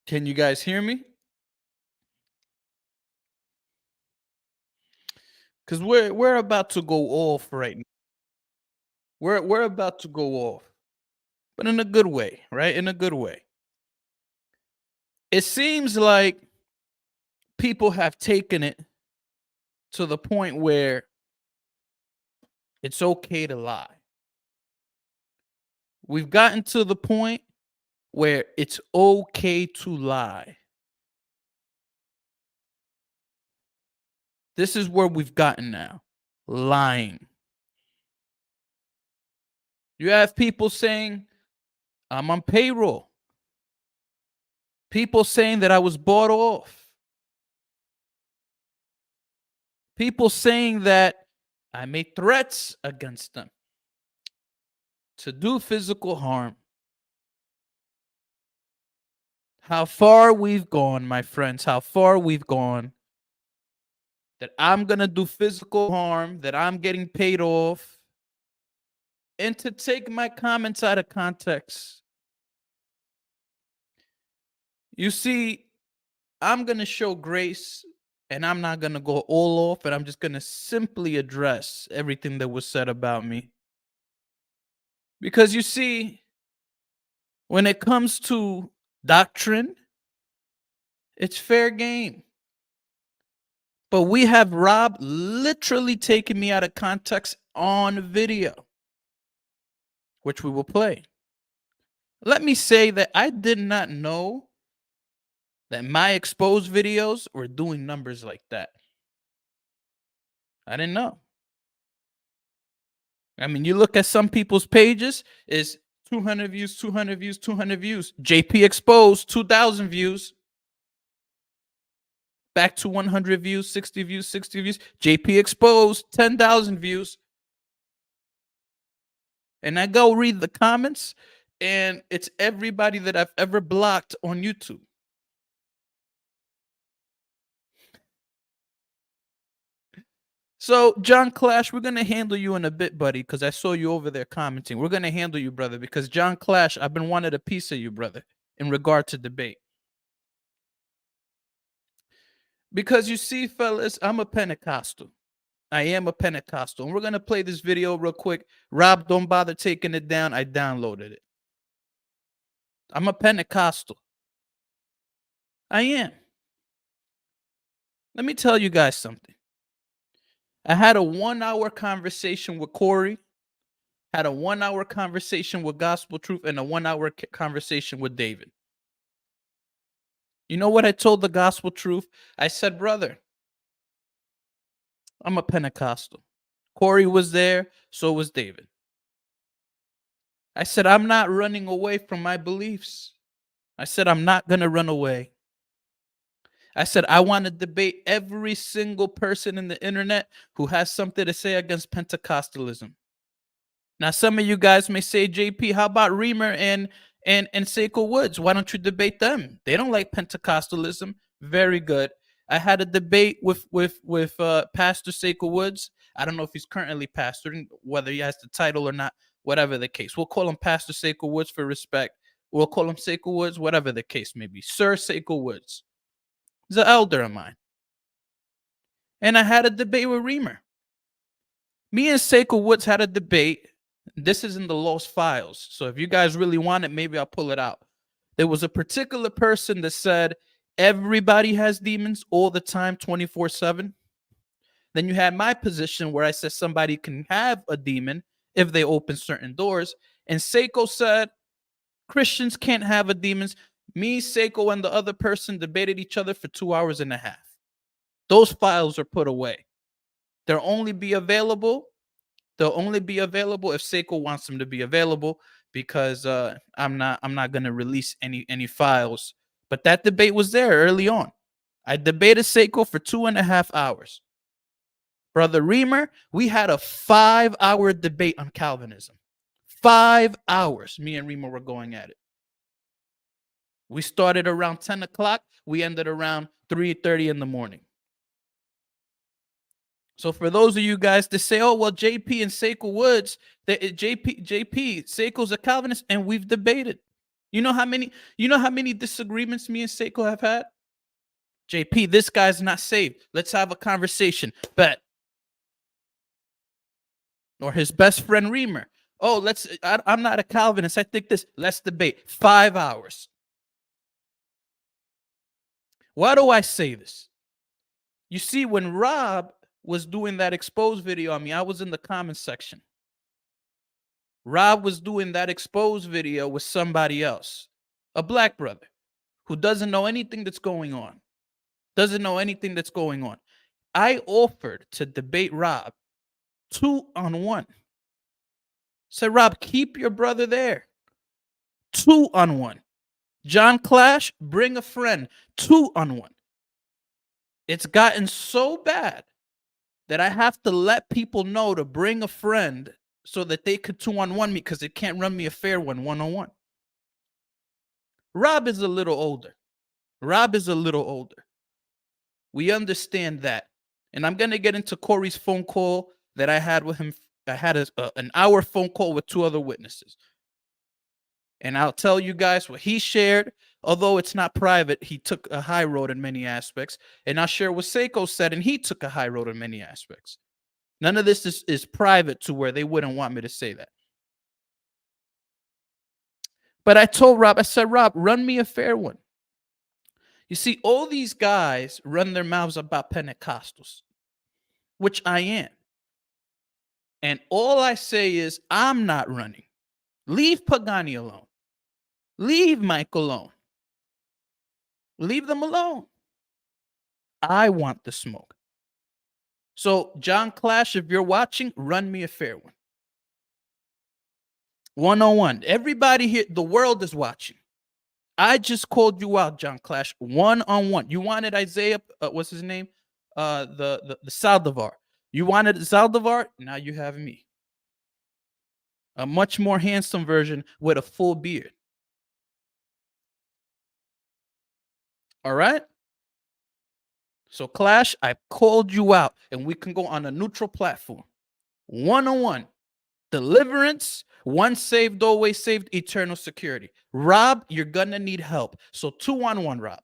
Can you guys hear me? Because we're about to go off right now. We're about to go off, but in a good way, right? In a good way. It seems like people have taken it to the point where it's okay to lie. We've gotten to the point where it's okay to lie. This is where we've gotten now. Lying. You have people saying, I'm on payroll. People saying that I was bought off. People saying that I made threats against them to do physical harm. How far we've gone, my friends, how far we've gone. That I'm going to do physical harm, that I'm getting paid off, and to take my comments out of context. You see, I'm going to show grace, and I'm not going to go all off, and I'm just going to simply address everything that was said about me. Because you see, when it comes to doctrine, it's fair game. But we have Rob literally taking me out of context on video, which we will play. Let me say that I did not know that my exposed videos were doing numbers like that. I didn't know. I mean, you look at some people's pages, is 200 views, 200 views, 200 views. JP exposed, 2,000 views. Back to 100 views, 60 views, 60 views. JP exposed, 10,000 views. And I go read the comments, and it's everybody that I've ever blocked on YouTube. So, Jon Clash, we're going to handle you in a bit, buddy, because I saw you over there commenting. We're going to handle you, brother, because Jon Clash, I've been wanting a piece of you, brother, in regard to debate. Because you see, fellas, I'm a Pentecostal. I am a Pentecostal. And we're going to play this video real quick. Rob, don't bother taking it down. I downloaded it. I'm a Pentecostal. I am. Let me tell you guys something. I had a 1-hour conversation with Corey, had a 1-hour conversation with Gospel Truth, and a 1-hour conversation with David. You know what I told the Gospel Truth? I said, brother, I'm a Pentecostal. Corey was there, so was David. I said, I'm not running away from my beliefs. I said, I'm not going to run away. I said, I want to debate every single person in the internet who has something to say against Pentecostalism. Now, some of you guys may say, JP, how about Reamer and SAIKO Woods? Why don't you debate them? They don't like Pentecostalism. Very good. I had a debate with Pastor SAIKO Woods. I don't know if he's currently pastoring, whether he has the title or not, whatever the case. We'll call him Pastor SAIKO Woods for respect. We'll call him SAIKO Woods, whatever the case may be. Sir SAIKO Woods. He's an elder of mine. And I had a debate with Reamer. Me and SAIKO Woods had a debate. This is in the lost files. So if you guys really want it, maybe I'll pull it out. There was a particular person that said everybody has demons all the time, 24/7. Then you had my position where I said somebody can have a demon if they open certain doors. And SAIKO said Christians can't have a demons. Me, SAIKO, and the other person debated each other for 2 hours and a half. Those files are put away. They'll only be available if SAIKO wants them to be available, because I'm not going to release any files. But that debate was there early on. I debated SAIKO for 2.5 hours. Brother Reamer, we had a 5-hour debate on Calvinism. 5 hours, me and Reamer were going at it. We started around 10 o'clock. We ended around 3:30 in the morning. So for those of you guys that say, oh, well, JP and SAIKO Woods, JP, SAIKO's a Calvinist, and we've debated. You know how many disagreements me and SAIKO have had? JP, this guy's not saved. Let's have a conversation. Bet. Or his best friend Reamer. Oh, I'm not a Calvinist. I think this. Let's debate. 5 hours. Why do I say this? You see, when Rob was doing that exposed video on me, I was in the comment section. Rob was doing that exposed video with somebody else, a black brother who doesn't know anything that's going on. Doesn't know anything that's going on. I offered to debate Rob 2-on-1. Said, Rob, keep your brother there. 2-on-1. Jon Clash, bring a friend. 2-on-1. It's gotten so bad that I have to let people know to bring a friend so that they could 2-on-1 me, because they can't run me a fair 1-on-1. Rob is a little older. We understand that. And I'm going to get into Corey's phone call that I had with him. I had an hour phone call with 2 other witnesses. And I'll tell you guys what he shared. Although it's not private, he took a high road in many aspects. And I'll share what SAIKO said, and he took a high road in many aspects. None of this is private to where they wouldn't want me to say that. But I told Rob, I said, Rob, run me a fair one. You see, all these guys run their mouths about Pentecostals, which I am. And all I say is, I'm not running. Leave Pagani alone. Leave Mike alone. Leave them alone. I want the smoke. So, Jon Clash, if you're watching, run me a fair one. 1-on-1. Everybody here, the world is watching. I just called you out, Jon Clash. 1-on-1. You wanted Isaiah, what's his name? The Saldivar. You wanted Saldivar, now you have me. A much more handsome version with a full beard. All right? So, Clash, I called you out, and we can go on a neutral platform. 1-on-1. Deliverance, once saved, always saved, eternal security. Rob, you're going to need help. So 2-on-1, Rob.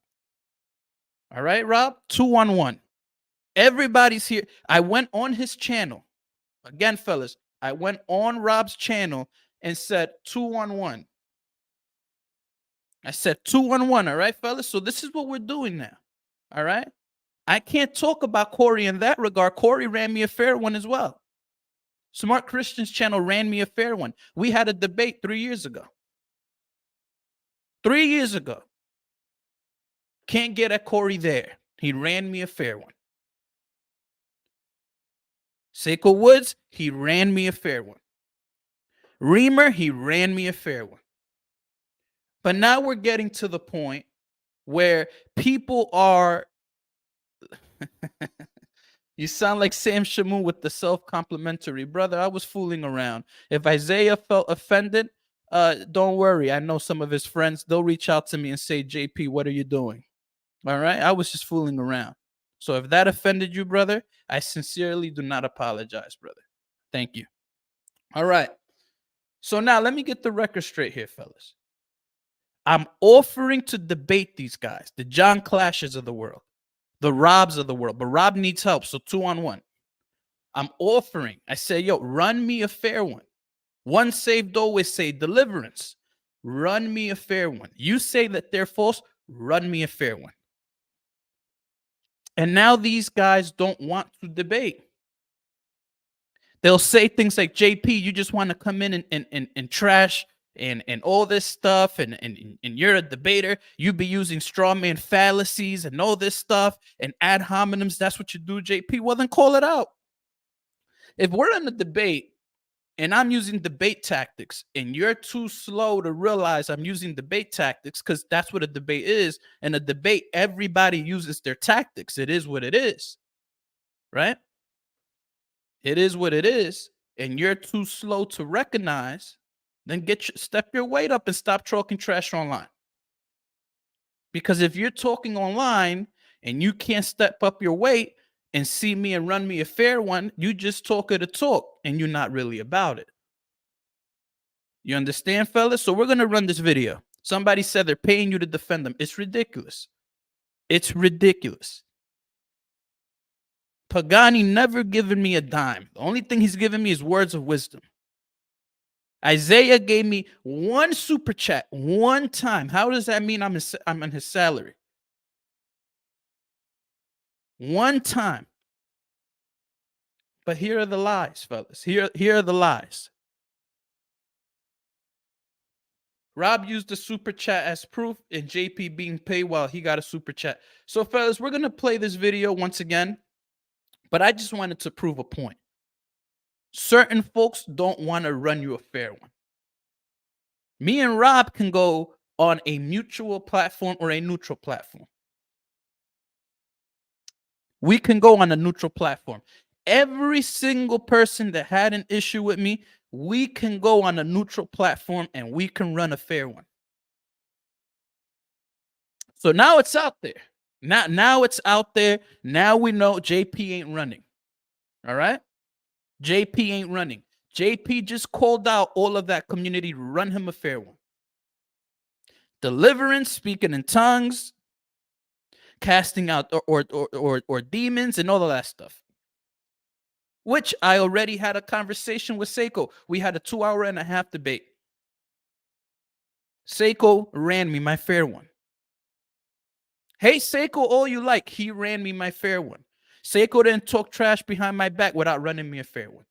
All right, Rob? 2-on-1. Everybody's here. I went on his channel. Again, fellas, I went on Rob's channel and said 2-on-1. I said 2-on-1, all right, fellas? So this is what we're doing now, all right? I can't talk about Corey in that regard. Corey ran me a fair one as well. Smart Christians channel ran me a fair one. We had a debate 3 years ago. 3 years ago. Can't get at Corey there. He ran me a fair one. SAIKO Woods, he ran me a fair one. Reamer, he ran me a fair one. But now we're getting to the point where people are... You sound like Sam Shamoon with the self-complimentary. Brother, I was fooling around. If Isaiah felt offended, don't worry. I know some of his friends. They'll reach out to me and say, JP, what are you doing? All right? I was just fooling around. So if that offended you, brother, I sincerely do not apologize, brother. Thank you. All right. So now let me get the record straight here, fellas. I'm offering to debate these guys, the Jon Clashes of the world, the Robs of the world. But Rob needs help, so 2-on-1. I'm offering. I say, yo, run me a fair one. Once saved, always saved. Deliverance. Run me a fair one. You say that they're false. Run me a fair one. And now these guys don't want to debate. They'll say things like, JP, you just want to come in and trash and all this stuff, and you're a debater. You be using straw man fallacies and all this stuff and ad hominems. That's what you do, JP. Well, then call it out. If we're in a debate and I'm using debate tactics and you're too slow to realize I'm using debate tactics, because that's what a debate is. In a debate, everybody uses their tactics. It is what it is, right? It is what it is. And you're too slow to recognize, then step your weight up and stop talking trash online. Because if you're talking online and you can't step up your weight and see me and run me a fair one, you just talk it a talk and you're not really about it. You understand, fellas? So we're going to run this video. Somebody said they're paying you to defend them. It's ridiculous. It's ridiculous. Pagani never given me a dime. The only thing he's given me is words of wisdom. Isaiah gave me one super chat one time. How does that mean I'm on his salary? One time. But here are the lies, fellas. Here are the lies. Rob used the super chat as proof in JP being paid while he got a super chat. So, fellas, we're going to play this video once again, but I just wanted to prove a point. Certain folks don't want to run you a fair one. Me and Rob can go on a mutual platform or a neutral platform. We can go on a neutral platform. Every single person that had an issue with me, we can go on a neutral platform and we can run a fair one. So now it's out there. Now it's out there. Now we know JP ain't running. All right? JP ain't running. JP just called out all of that community to run him a fair one. Deliverance, speaking in tongues, casting out or demons and all of that stuff. Which I already had a conversation with SAIKO. We had a 2.5-hour debate. SAIKO ran me my fair one. Hey, SAIKO, all you like. He ran me my fair one. SAIKO didn't talk trash behind my back without running me a fair one.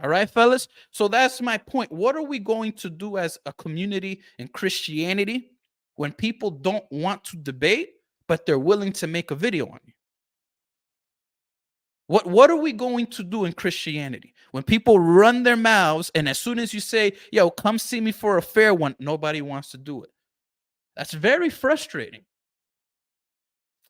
All right, fellas? So that's my point. What are we going to do as a community in Christianity when people don't want to debate, but they're willing to make a video on you? What are we going to do in Christianity when people run their mouths and as soon as you say, yo, come see me for a fair one, nobody wants to do it? That's very frustrating.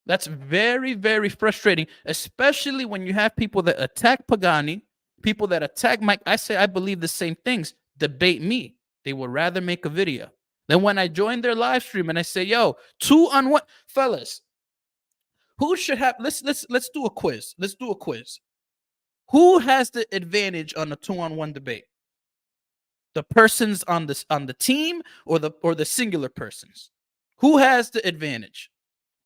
That's very, very frustrating, especially when you have people that attack Pagani, people that attack Mike. I say I believe the same things. Debate me. They would rather make a video. Then when I join their live stream and I say, yo, 2-on-1, fellas, who should have let's do a quiz. Let's do a quiz. Who has the advantage on a 2-on-1 debate? The persons on the team or the singular persons? Who has the advantage?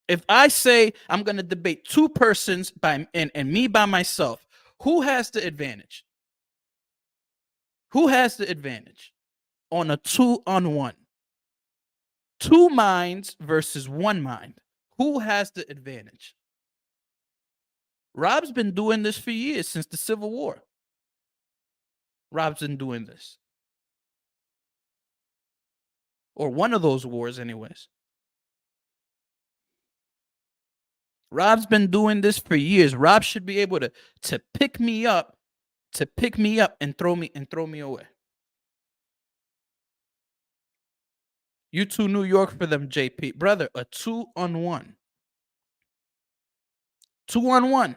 If I say I'm going to debate 2 persons and me by myself, who has the advantage? Who has the advantage on a 2-on-1? 2 minds versus 1 mind. Who has the advantage? Rob's been doing this for years, since the Civil War. Rob's been doing this. Or one of those wars, anyways. Rob's been doing this for years. Rob should be able to pick me up, and throw me away. You to New York for them, JP. Brother, a 2-on-1. 2-on-1.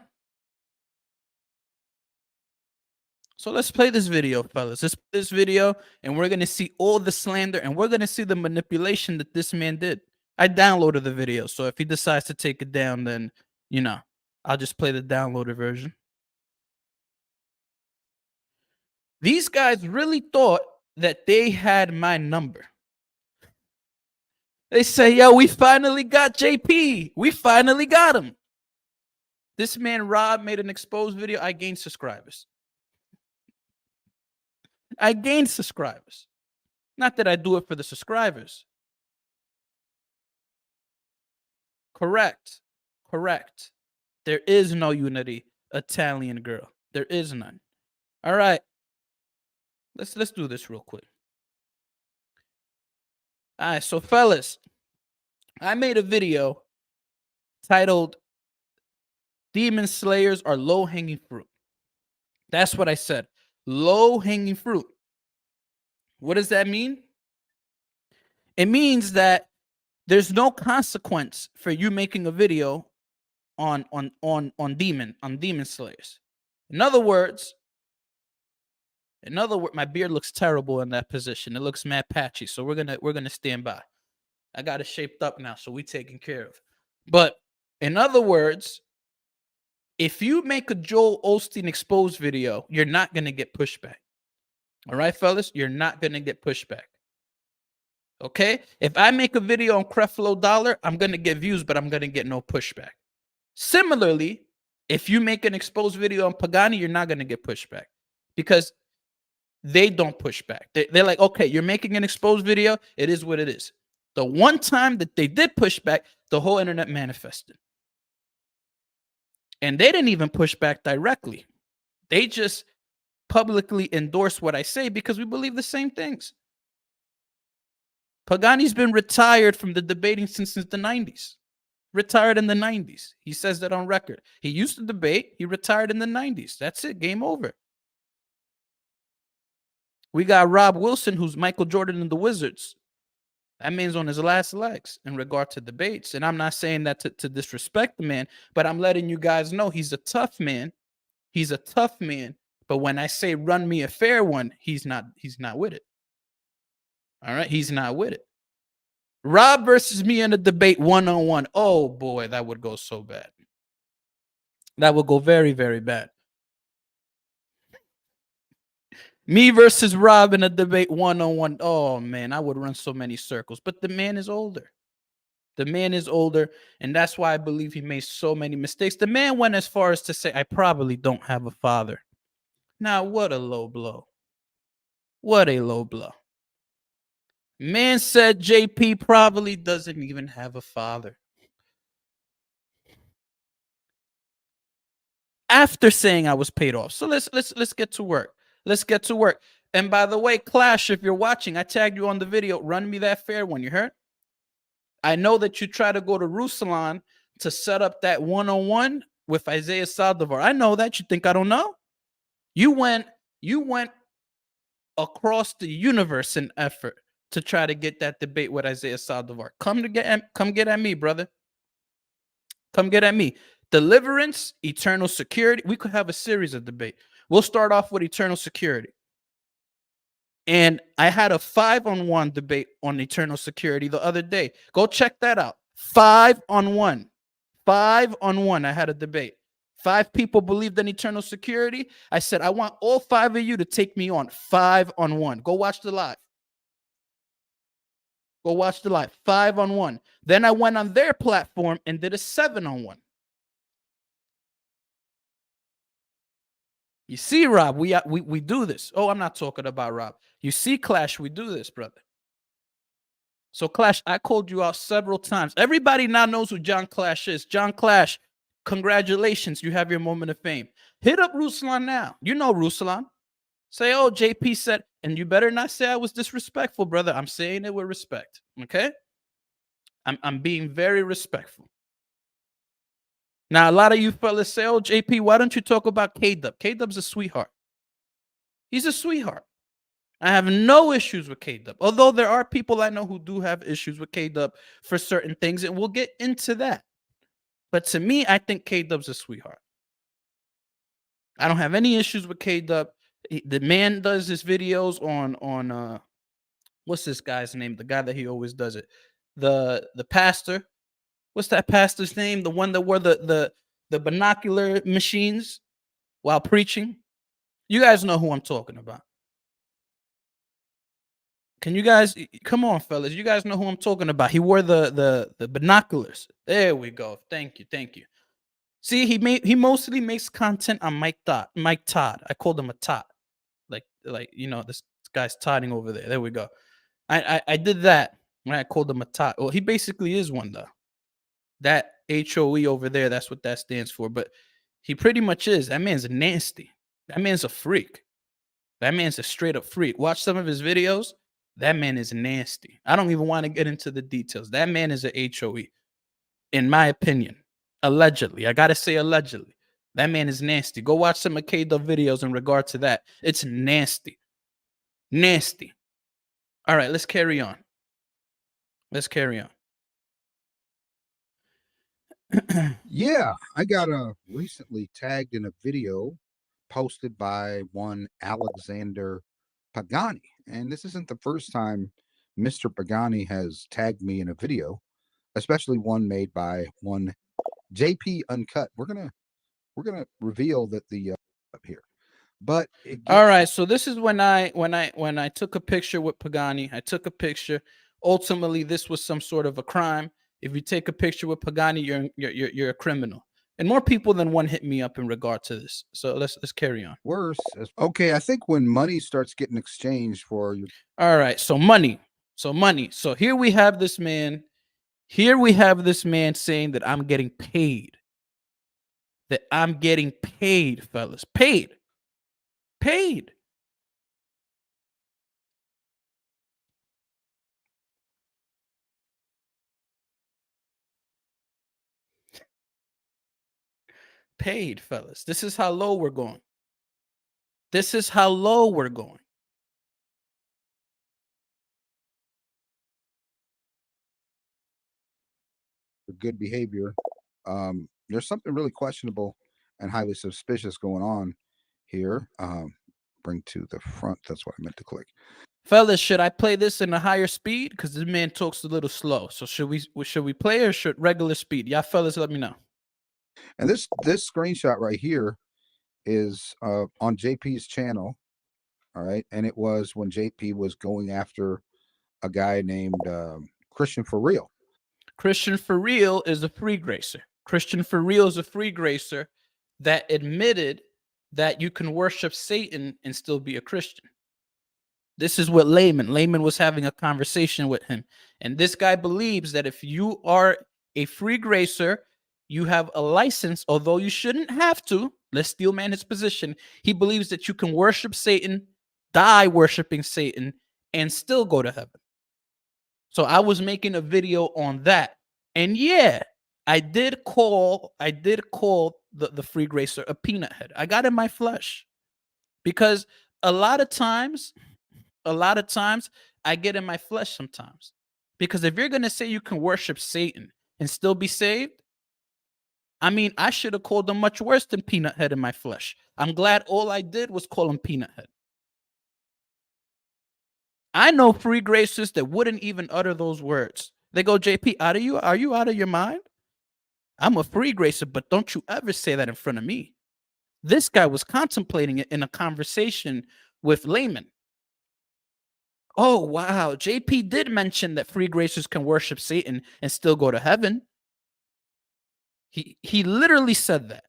So let's play this video, fellas. Let's play this video, and we're going to see all the slander, and we're going to see the manipulation that this man did. I downloaded the video, so if he decides to take it down, then, you know, I'll just play the downloaded version. These guys really thought that they had my number. They say, yo, we finally got JP. We finally got him. This man, Rob, made an exposed video. I gained subscribers. I gained subscribers. Not that I do it for the subscribers. Correct. Correct. There is no unity, Italian girl. There is none. All right. Let's do this real quick. All right, so fellas, I made a video titled Demon Slayers are low-hanging fruit. That's what I said. Low-hanging fruit. What does that mean? It means that there's no consequence for you making a video on demon slayers. In other words, my beard looks terrible in that position. It looks mad patchy, so we're gonna stand by. I got it shaped up now, so we taken care of. But in other words, if you make a Joel Osteen exposed video, you're not gonna get pushback. All right, fellas, you're not gonna get pushback. Okay? If I make a video on Creflo Dollar, I'm going to get views, but I'm going to get no pushback. Similarly, if you make an exposed video on Pagani, you're not going to get pushback because they don't push back. They're like, okay, you're making an exposed video. It is what it is. The one time that they did push back, the whole internet manifested. And they didn't even push back directly. They just publicly endorse what I say because we believe the same things. Pagani's been retired from the debating since the 90s. Retired in the 90s. He says that on record. He used to debate. He retired in the 90s. That's it. Game over. We got Rob Wilson, who's Michael Jordan and the Wizards. That man's on his last legs in regard to debates. And I'm not saying that to disrespect the man, but I'm letting you guys know he's a tough man. He's a tough man. But when I say run me a fair one, he's not with it. All right? He's not with it. Rob versus me in a debate one-on-one. Oh, boy, that would go so bad. That would go very, very bad. Me versus Rob in a debate one-on-one. Oh, man, I would run so many circles. But the man is older. The man is older, and that's why I believe he made so many mistakes. The man went as far as to say, I probably don't have a father. Now, what a low blow. What a low blow. Man said JP probably doesn't even have a father. After saying I was paid off. So let's get to work. Let's get to work. And by the way, Clash, if you're watching, I tagged you on the video. Run me that fair one. You heard? I know that you try to go to Ruslan to set up that one-on-one with Isaiah Saldivar. I know that. You think I don't know? You went across the universe in effort to try to get that debate with Isaiah Saldivar. Come get at me, brother. Come get at me. Deliverance, eternal security. We could have a series of debate. We'll start off with eternal security. And I had a 5-on-1 debate on eternal security the other day. Go check that out. 5-on-1. 5-on-1. I had a debate. 5 people believed in eternal security. I said, I want all 5 of you to take me on 5-on-1. Go watch the live. Go watch the live. 5-on-1. Then I went on their platform and did a 7-on-1. You see, Rob, we do this. Oh, I'm not talking about Rob. You see, Clash, we do this, brother. So, Clash, I called you out several times. Everybody now knows who Jon Clash is. Jon Clash, congratulations. You have your moment of fame. Hit up Ruslan now. You know Ruslan. Say, oh, JP said, and you better not say I was disrespectful, brother. I'm saying it with respect, okay? I'm being very respectful. Now, a lot of you fellas say, oh, JP, why don't you talk about K-Dub? K-Dub's a sweetheart. He's a sweetheart. I have no issues with K-Dub. Although there are people I know who do have issues with K-Dub for certain things, and we'll get into that. But to me, I think K-Dub's a sweetheart. I don't have any issues with K-Dub. The man does his videos on what's this guy's name? The guy that he always does it. The pastor. What's that pastor's name? The one that wore the binocular machines while preaching. You guys know who I'm talking about. Can you guys come on, fellas? You guys know who I'm talking about. He wore the binoculars. There we go. Thank you. See, he mostly makes content on Mike Todd. I called him a Todd. Like you know, this guy's Todding over there. There we go. I did that when I called him a Todd. Well, he basically is one though. That HOE over there, that's what that stands for. But he pretty much is. That man's nasty. That man's a freak. That man's a straight up freak. Watch some of his videos. That man is nasty. I don't even want to get into the details. That man is a HOE, in my opinion. Allegedly. I got to say allegedly. That man is nasty. Go watch some of K-Dub videos in regard to that. It's nasty. Nasty. All right, let's carry on. Yeah, I got recently tagged in a video posted by one Alexander Pagani. And this isn't the first time Mr. Pagani has tagged me in a video, especially one made by one JP Uncut. We're gonna reveal that the up here. But all right, so this is when I took a picture with Pagani. I took a picture ultimately this was some sort of a crime. If you take a picture with Pagani, you're a criminal. And more people than one hit me up in regard to this. So let's carry on. Worse. Okay, I think when money starts getting exchanged for your All right. So money. So money. So here we have this man. Here we have this man saying that I'm getting paid. That I'm getting paid, fellas. Paid. Paid. Paid, fellas. This is how low we're going. This is how low we're going. good behavior, there's something really questionable and highly suspicious going on here. Bring to the front. That's what I meant to click. Fellas, should I play this in a higher speed? Because this man talks a little slow. So should we play or should regular speed? Yeah, fellas, let me know. And this screenshot right here is on JP's channel. All right, and it was when JP was going after a guy named Christian for real. Christian for real is a free gracer. Christian for real is a free gracer that admitted that you can worship Satan and still be a Christian. This is what Layman was having a conversation with him. And this guy believes that if you are a free gracer, you have a license, although you shouldn't have to. Let's steel man his position. He believes that you can worship Satan, die worshiping Satan, and still go to heaven. So I was making a video on that. And yeah, I did call the free gracer a peanut head. I got in my flesh. Because a lot of times I get in my flesh sometimes. Because if you're going to say you can worship Satan and still be saved, I mean, I should have called him much worse than peanut head in my flesh. I'm glad all I did was call him peanut head. I know free gracers that wouldn't even utter those words. They go, JP, are you out of your mind? I'm a free gracer, but don't you ever say that in front of me. This guy was contemplating it in a conversation with Layman. Oh, wow. JP did mention that free gracers can worship Satan and still go to heaven. He literally said that.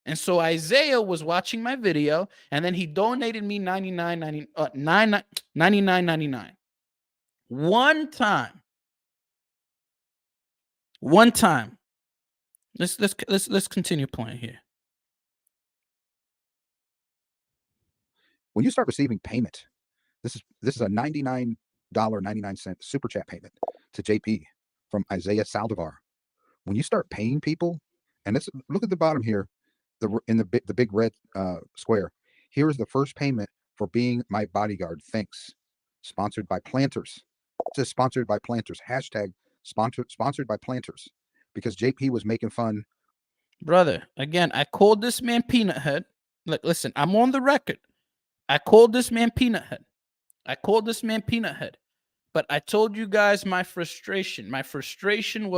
And so Isaiah was watching my video, and then he donated me $99.99. One time. Let's continue playing here. When you start receiving payment, this is a $99.99 super chat payment to JP from Isaiah Saldivar. When you start paying people, and let's look at the bottom here, the big red square. Here is the first payment for being my bodyguard. Thanks. Sponsored by Planters. It says sponsored by Planters. Hashtag sponsored by Planters. Because JP was making fun. Brother, again, I called this man Peanut Head. Look, listen, I'm on the record. I called this man Peanut Head. But I told you guys my frustration. My frustration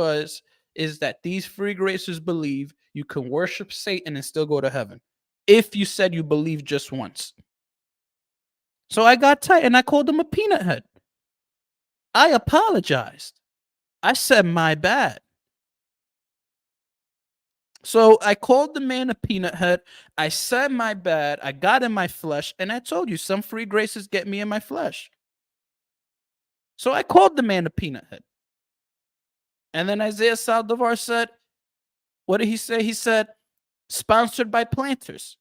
is that these free gracers believe you can worship Satan and still go to heaven. If you said you believe just once. So I got tight and I called him a peanut head. I apologized. I said my bad. So I called the man a peanut head. I said my bad. I got in my flesh. And I told you some free graces get me in my flesh. So I called the man a peanut head. And then Isaiah Saldivar said, what did he say? He said, sponsored by Planters.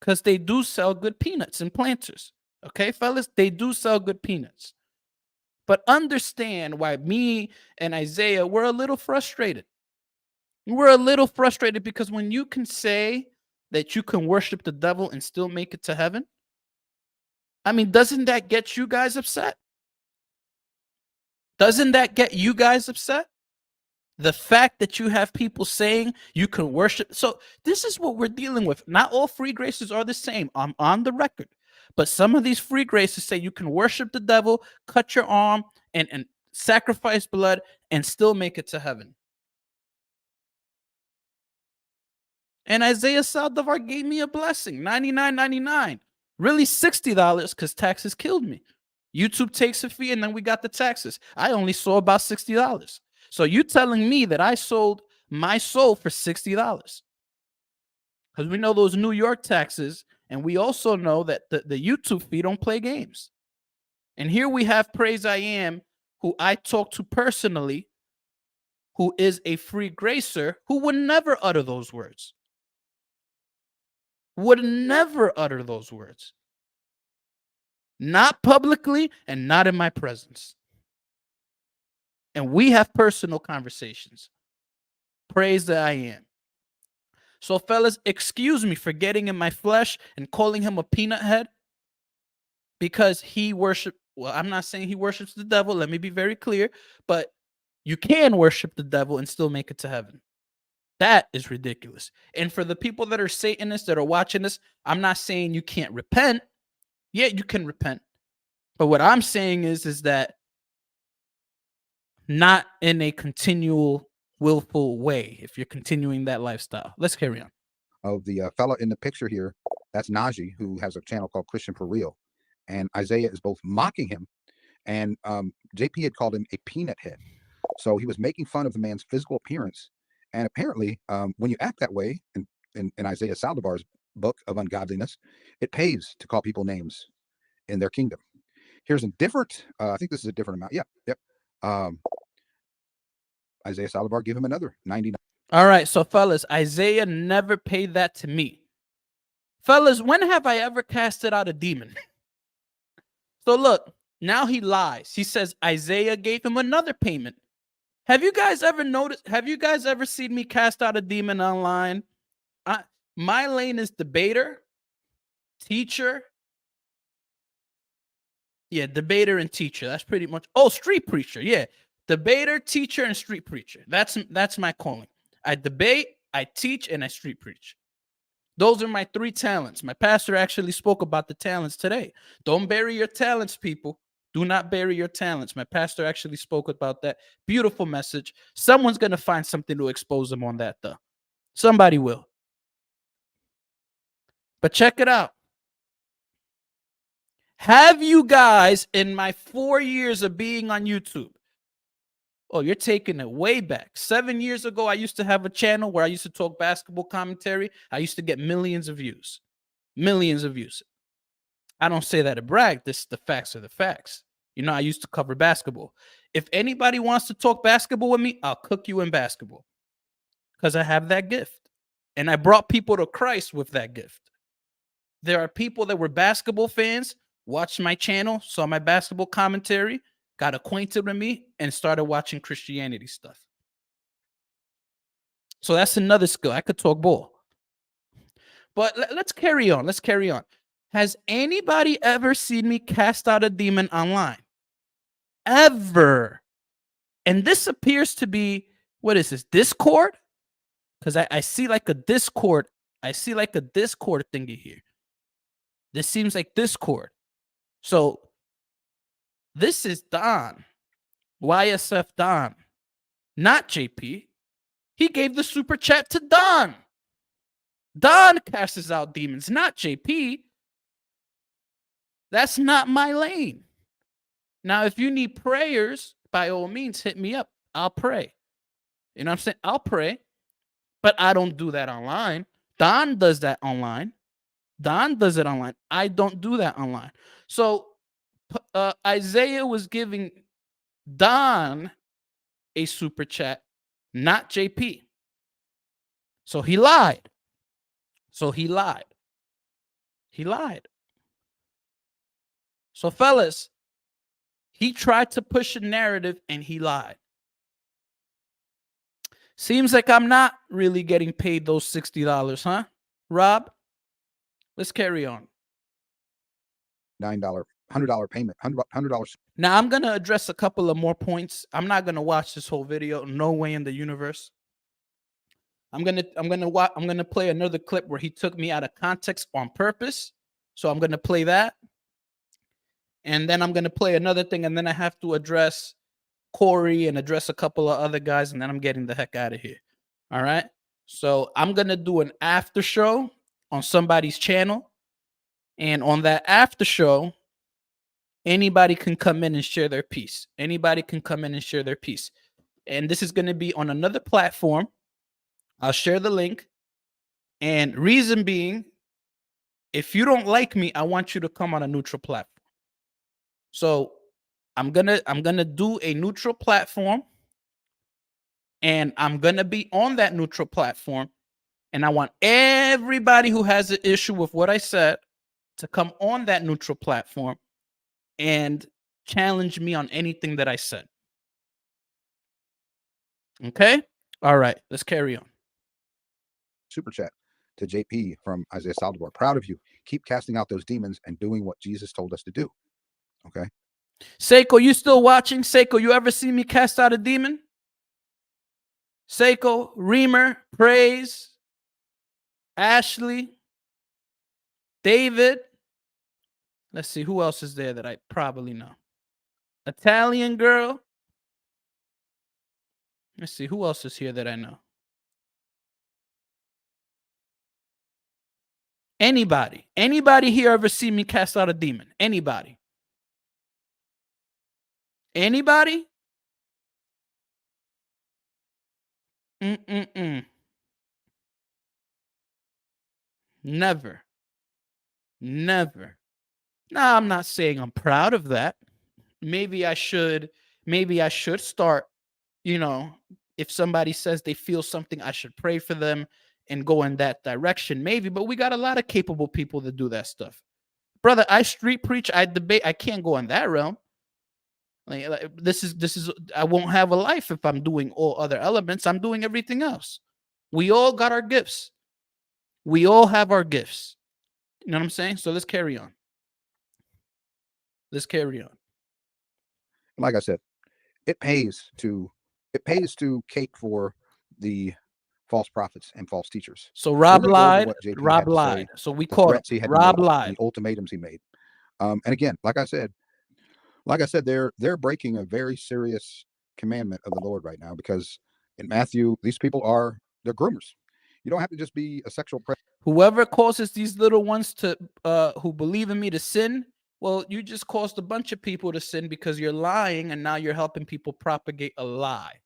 Because they do sell good peanuts in Planters. Okay, fellas? They do sell good peanuts. But understand why me and Isaiah, we're a little frustrated. We're a little frustrated because when you can say that you can worship the devil and still make it to heaven, I mean, doesn't that get you guys upset? Doesn't that get you guys upset? The fact that you have people saying you can worship. So this is what we're dealing with. Not all free graces are the same. I'm on the record. But some of these free graces say you can worship the devil, cut your arm, and sacrifice blood and still make it to heaven. And Isaiah Saldivar gave me a blessing, $99.99. Really $60 because taxes killed me. YouTube takes a fee, and then we got the taxes. I only saw about $60. So you telling me that I sold my soul for $60? Because we know those New York taxes, and we also know that the YouTube fee don't play games. And here we have Praise I Am, who I talked to personally, who is a free gracer, who would never utter those words. Would never utter those words. Not publicly and not in my presence. And we have personal conversations. Praise that I am. So, fellas, excuse me for getting in my flesh and calling him a peanut head because he worship. Well, I'm not saying he worships the devil. Let me be very clear. But you can worship the devil and still make it to heaven. That is ridiculous. And for the people that are Satanists that are watching this, I'm not saying you can't repent. Yeah, you can repent. But what I'm saying is that not in a continual, willful way if you're continuing that lifestyle. Let's carry on. Of the fella in the picture here, that's Najee, who has a channel called Christian for Real. And Isaiah is both mocking him, and JP had called him a peanut head. So he was making fun of the man's physical appearance. And apparently, when you act that way in Isaiah Saldivar's book of ungodliness, it pays to call people names in their kingdom. Here's a different, I think this is a different amount. Yeah, yep. Isaiah Saldivar gave him another 99. All right, so fellas, Isaiah never paid that to me. Fellas, when have I ever casted out a demon? So look, now he lies. He says Isaiah gave him another payment. Have you guys ever noticed? Have you guys ever seen me cast out a demon online? My lane is debater, teacher. Yeah, debater and teacher. That's pretty much. Oh, street preacher. Yeah, debater, teacher, and street preacher. That's my calling. I debate, I teach, and I street preach. Those are my three talents. My pastor actually spoke about the talents today. Don't bury your talents, people. Do not bury your talents. My pastor actually spoke about that. Beautiful message. Someone's going to find something to expose them on that, though. Somebody will. But check it out. Have you guys, in my 4 years of being on YouTube, oh, you're taking it way back. 7 years ago, I used to have a channel where I used to talk basketball commentary. I used to get millions of views. Millions of views. I don't say that to brag. The facts are the facts. You know, I used to cover basketball. If anybody wants to talk basketball with me, I'll cook you in basketball because I have that gift. And I brought people to Christ with that gift. There are people that were basketball fans, watched my channel, saw my basketball commentary, got acquainted with me, and started watching Christianity stuff. So that's another skill. I could talk ball. But let's carry on. Let's carry on. Has anybody ever seen me cast out a demon online? Ever? And this appears to be, what is this, Discord? Because I see like a Discord. I see like a Discord thingy here. This seems like Discord. So this is Don. YSF Don. Not JP. He gave the super chat to Don. Don casts out demons, not JP. That's not my lane. Now, if you need prayers, by all means, hit me up. I'll pray. You know what I'm saying? I'll pray, but I don't do that online. Don does that online. Don does it online. I don't do that online. So Isaiah was giving Don a super chat, not JP. So he lied. He lied. So, fellas, he tried to push a narrative and he lied. Seems like I'm not really getting paid those $60, huh? Rob, let's carry on. $9, $100 payment, $100. Now, I'm going to address a couple of more points. I'm not going to watch this whole video. No way in the universe. I'm going to play another clip where he took me out of context on purpose. So I'm going to play that. And then I'm going to play another thing, and then I have to address Corey and address a couple of other guys, and then I'm getting the heck out of here. All right? So I'm going to do an after show on somebody's channel. And on that after show, Anybody can come in and share their piece. Anybody can come in and share their piece. And this is going to be on another platform. I'll share the link. And reason being, if you don't like me, I want you to come on a neutral platform. So I'm gonna do a neutral platform, and I'm gonna be on that neutral platform. And I want everybody who has an issue with what I said to come on that neutral platform and challenge me on anything that I said. Okay? All right, let's carry on. Super chat to JP from Isaiah Salvador. Proud of you. Keep casting out those demons and doing what Jesus told us to do. Okay. SAIKO, you still watching? SAIKO, you ever see me cast out a demon? SAIKO, Reamer, Praise, Ashley, David. Let's see, who else is there that I probably know? Italian girl. Let's see, who else is here that I know? Anybody. Anybody here ever see me cast out a demon? Anybody? Anybody? Never. Never. Now, I'm not saying I'm proud of that. Maybe I should start, if somebody says they feel something, I should pray for them and go in that direction. Maybe, but we got a lot of capable people that do that stuff. Brother, I street preach, I debate, I can't go in that realm. Like this is I won't have a life if I'm doing all other elements. I'm doing everything else. We all got our gifts. We all have our gifts. You know what I'm saying? So let's carry on. Let's carry on. Like I said, it pays to cape for the false prophets and false teachers. So Rob lied. Rob lied. So we caught him. Rob lied. The ultimatums he made. And again, like I said, they're breaking a very serious commandment of the Lord right now, because in Matthew, these people they're groomers. You don't have to just be a sexual predator. Whoever causes these little ones to who believe in me to sin, well, you just caused a bunch of people to sin because you're lying, and now you're helping people propagate a lie.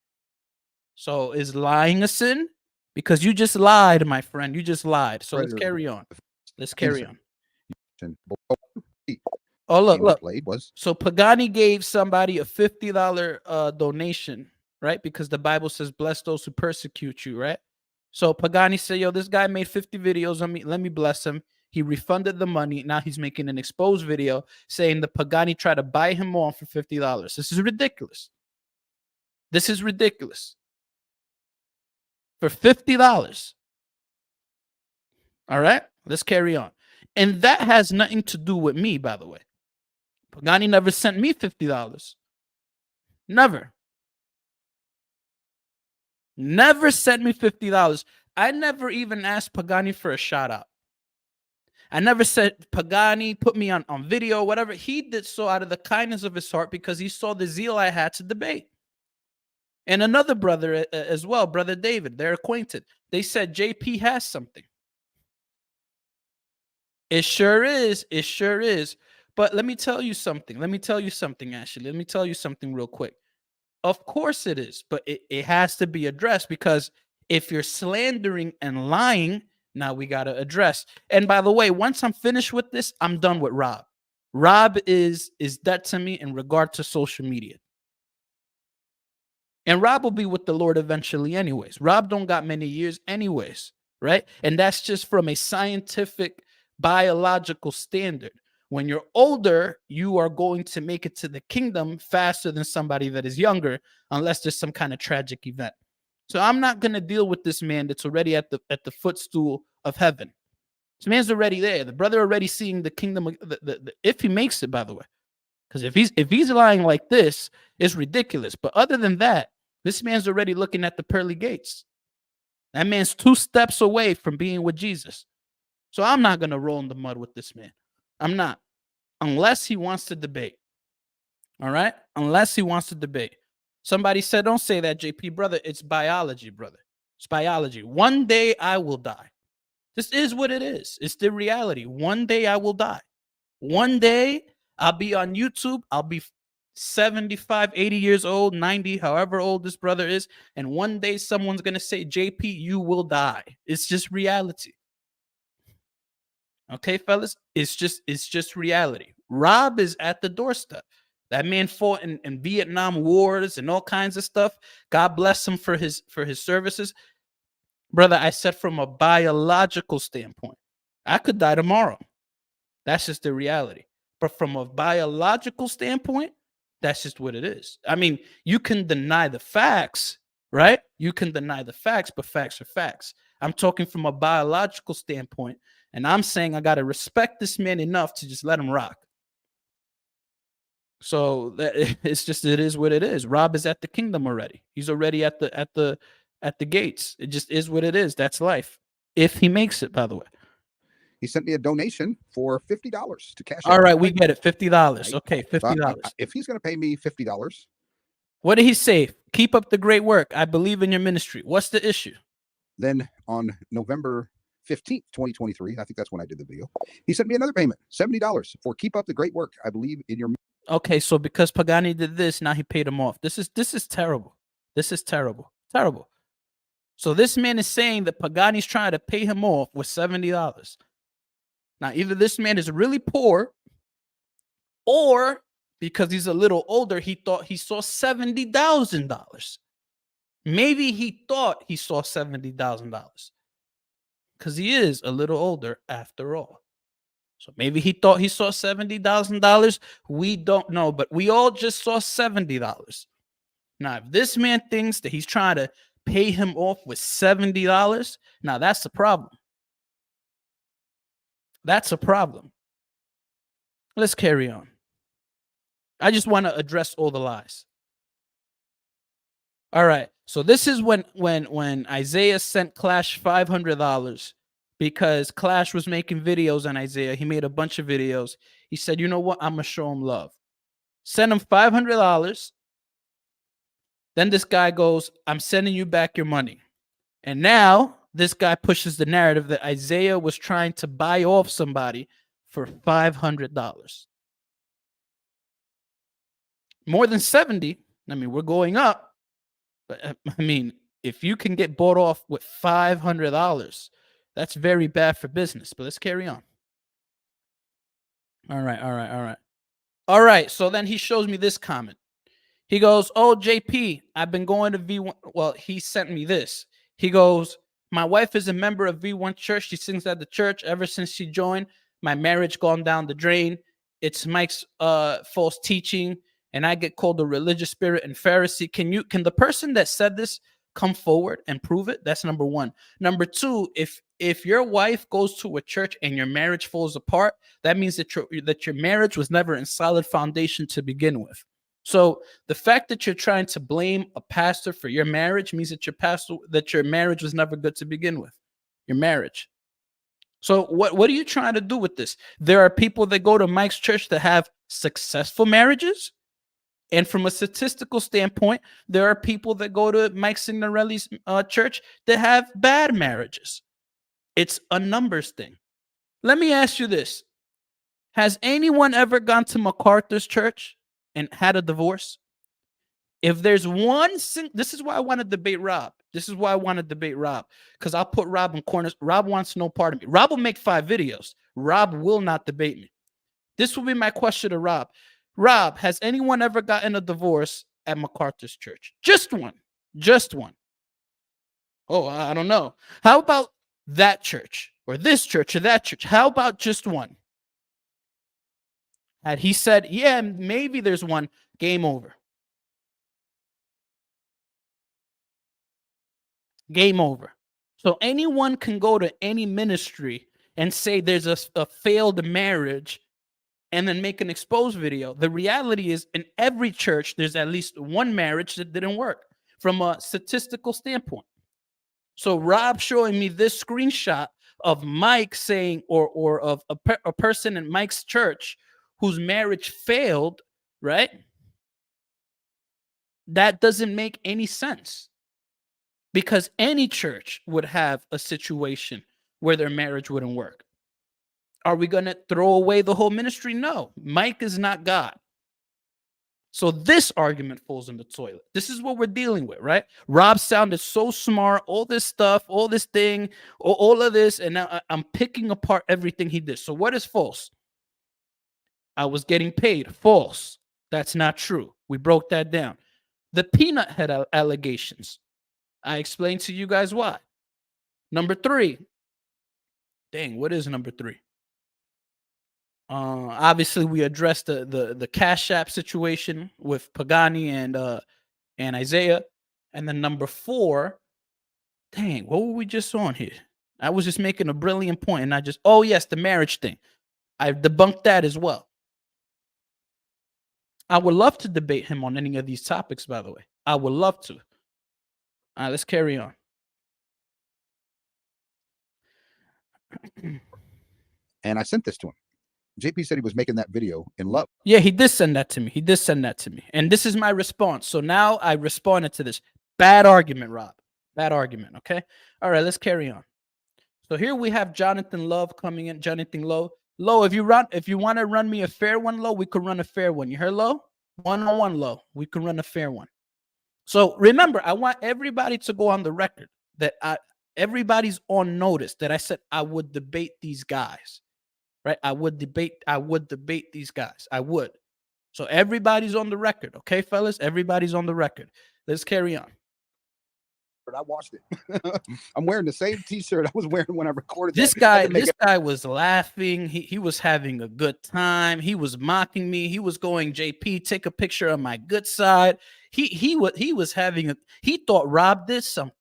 So is lying a sin? Because you just lied, my friend. You just lied. So let's carry on. Let's carry on. Oh, look. So Pagani gave somebody a $50 donation, right? Because the Bible says, bless those who persecute you, right? So Pagani said, yo, this guy made 50 videos on me. Let me bless him. He refunded the money. Now he's making an exposed video saying the Pagani tried to buy him on for $50. This is ridiculous. This is ridiculous. For $50. All right, let's carry on. And that has nothing to do with me, by the way. Pagani never sent me $50. Never. Never sent me $50. I never even asked Pagani for a shout out. I never said, Pagani, put me on video, whatever. He did so out of the kindness of his heart because he saw the zeal I had to debate. And another brother as well, Brother David, they're acquainted. They said, JP has something. It sure is. It sure is. But let me tell you something. Let me tell you something, Ashley. Let me tell you something real quick. Of course it is, but it has to be addressed, because if you're slandering and lying, now we got to address. And by the way, once I'm finished with this, I'm done with Rob. Rob is dead to me in regard to social media. And Rob will be with the Lord eventually anyways. Rob don't got many years anyways, right? And that's just from a scientific, biological standard. When you're older, you are going to make it to the kingdom faster than somebody that is younger, unless there's some kind of tragic event. So I'm not going to deal with this man that's already at the footstool of heaven. This man's already there. The brother already seeing the kingdom, if he makes it, by the way. Because if he's lying like this, it's ridiculous. But other than that, this man's already looking at the pearly gates. That man's 2 steps away from being with Jesus. So I'm not going to roll in the mud with this man. I'm not. Unless he wants to debate. All right? Unless he wants to debate. Somebody said, don't say that, JP. Brother, it's biology, brother. It's biology. One day I will die. This is what it is. It's the reality. One day I will die. One day I'll be on YouTube. I'll be 75, 80 years old, 90, however old this brother is. And one day someone's going to say, JP, you will die. It's just reality. Okay, fellas? It's just reality. Rob is at the doorstep. That man fought in Vietnam wars and all kinds of stuff. God bless him for his services. Brother, I said from a biological standpoint, I could die tomorrow. That's just the reality. But from a biological standpoint, that's just what it is. I mean, you can deny the facts, right? You can deny the facts, but facts are facts. I'm talking from a biological standpoint, and I'm saying I got to respect this man enough to just let him rock. So that it is what it is. Rob is at the kingdom already. He's already at the gates. It just is what it is. That's life. If he makes it, by the way. He sent me a donation for $50 to cash. All right, we get it. $50. Okay, $50. If he's going to pay me $50, what did he say? Keep up the great work. I believe in your ministry. What's the issue? Then on November 15th, 2023, I think that's when I did the video, he sent me another payment, $70 for keep up the great work. I believe in your. Okay, so because Pagani did this, now he paid him off. This is terrible. This is terrible. Terrible. So this man is saying that Pagani's trying to pay him off with $70. Now, either this man is really poor, or because he's a little older, he thought he saw $70,000. Maybe he thought he saw $70,000 because he is a little older after all. So maybe he thought he saw $70,000. We don't know, but we all just saw $70. Now, if this man thinks that he's trying to pay him off with $70, now that's a problem. That's a problem. Let's carry on. I just want to address all the lies. All right. So this is when Isaiah sent Clash $500 because Clash was making videos on Isaiah. He made a bunch of videos. He said, you know what? I'm going to show him love. Send him $500. Then this guy goes, I'm sending you back your money. And now this guy pushes the narrative that Isaiah was trying to buy off somebody for $500. More than 70. I mean, we're going up. But I mean, if you can get bought off with $500, that's very bad for business. But let's carry on. All right. So then he shows me this comment. He goes, oh, JP, I've been going to V1. Well, he sent me this. He goes, my wife is a member of V1 church. She sings at the church. Ever since she joined, my marriage gone down the drain. It's Mike's false teaching, and I get called a religious spirit and Pharisee. Can the person that said this come forward and prove it? That's number one. Number two, if your wife goes to a church and your marriage falls apart, that means that your marriage was never in solid foundation to begin with. So the fact that you're trying to blame a pastor for your marriage means that your marriage was never good to begin with. Your marriage. So what are you trying to do with this? There are people that go to Mike's church that have successful marriages. And from a statistical standpoint, there are people that go to Mike Signerolli's church that have bad marriages. It's a numbers thing. Let me ask you this. Has anyone ever gone to MacArthur's church and had a divorce? If there's this is why I want to debate Rob. Because I'll put Rob in corners. Rob wants no part of me. Rob will make 5 videos. Rob will not debate me. This will be my question to Rob. Rob, has anyone ever gotten a divorce at MacArthur's church? Just one. Just one. Oh, I don't know. How about that church or this church or that church? How about just one? Had he said, yeah, maybe there's one, game over. Game over. So anyone can go to any ministry and say there's a failed marriage and then make an exposed video. The reality is in every church, there's at least one marriage that didn't work from a statistical standpoint. So Rob showing me this screenshot of Mike saying, or of a person in Mike's church whose marriage failed, right? That doesn't make any sense. Because any church would have a situation where their marriage wouldn't work. Are we going to throw away the whole ministry? No. Mike is not God. So this argument falls in the toilet. This is what we're dealing with, right? Rob sounded so smart, all this stuff, all this thing, all of this, and now I'm picking apart everything he did. So what is false? I was getting paid. False. That's not true. We broke that down. The peanut head allegations. I explained to you guys why. Number 3. Dang, what is number 3? Obviously, we addressed the Cash App situation with Pagani and Isaiah, and then number 4. Dang, what were we just on here? I was just making a brilliant point, and oh yes, the marriage thing. I've debunked that as well. I would love to debate him on any of these topics, by the way. I would love to. All right, let's carry on. And I sent this to him. JP said he was making that video in Lowe. Yeah, he did send that to me. And this is my response. So now I responded to this. Bad argument, Rob. Bad argument, okay? All right, let's carry on. So here we have Jonathan Love coming in. Jonathan Lowe. Lowe, if you want to run me a fair one, Lowe, we could run a fair one. You heard, Lowe? 1-on-1, Lowe. We can run a fair one. So remember, I want everybody to go on the record that everybody's on notice that I said I would debate these guys. Right? I would debate these guys. I would. So everybody's on the record. Okay, fellas? Everybody's on the record. Let's carry on. I watched it. I'm wearing the same t-shirt I was wearing when I recorded this guy. This guy was laughing. He was having a good time. He was mocking me. He was going, JP, take a picture of my good side. He was having he thought Rob did something.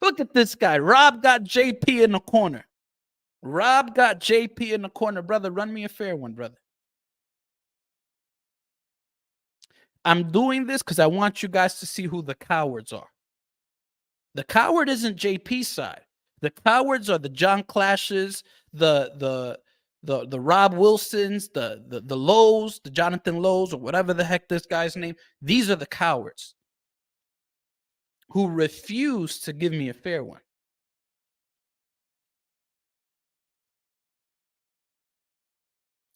Look at this guy. Rob got JP in the corner. Rob got JP in the corner. Brother, run me a fair one, brother. I'm doing this because I want you guys to see who the cowards are. The coward isn't JP's side. The cowards are the Jon Clashes, the Rob Wilsons, the Lowes, the Jonathan Lowes, or whatever the heck this guy's name. These are the cowards who refuse to give me a fair one.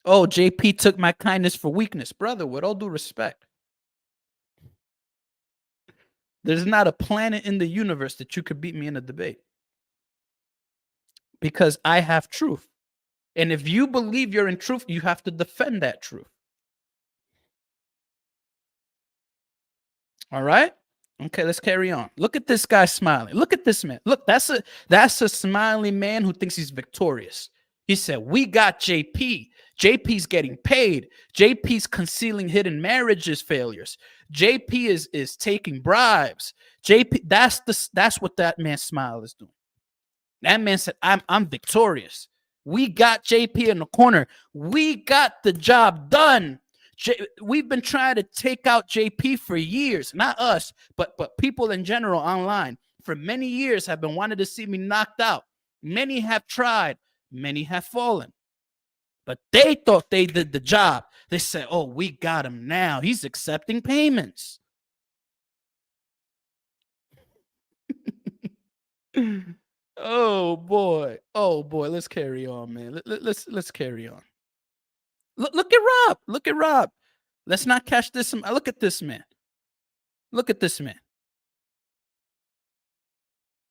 Oh, JP took my kindness for weakness. Brother, with all due respect, there's not a planet in the universe that you could beat me in a debate. Because I have truth. And if you believe you're in truth, you have to defend that truth. All right? Okay, let's carry on. Look at this guy smiling. Look at this man. Look, that's a smiling man who thinks he's victorious. He said, we got JP. JP's getting paid. JP's concealing hidden marriages failures. JP is taking bribes. JP, that's what that man's smile is doing. That man said, I'm victorious. We got JP in the corner. We got the job done. We've been trying to take out JP for years, not us, but people in general online for many years have been wanting to see me knocked out. Many have tried, many have fallen, but they thought they did the job. They said, oh, we got him now. He's accepting payments. Oh boy. Let's carry on, man. Let's carry on. Look at Rob. Look at Rob. Let's not catch this. Look at this man. Look at this man.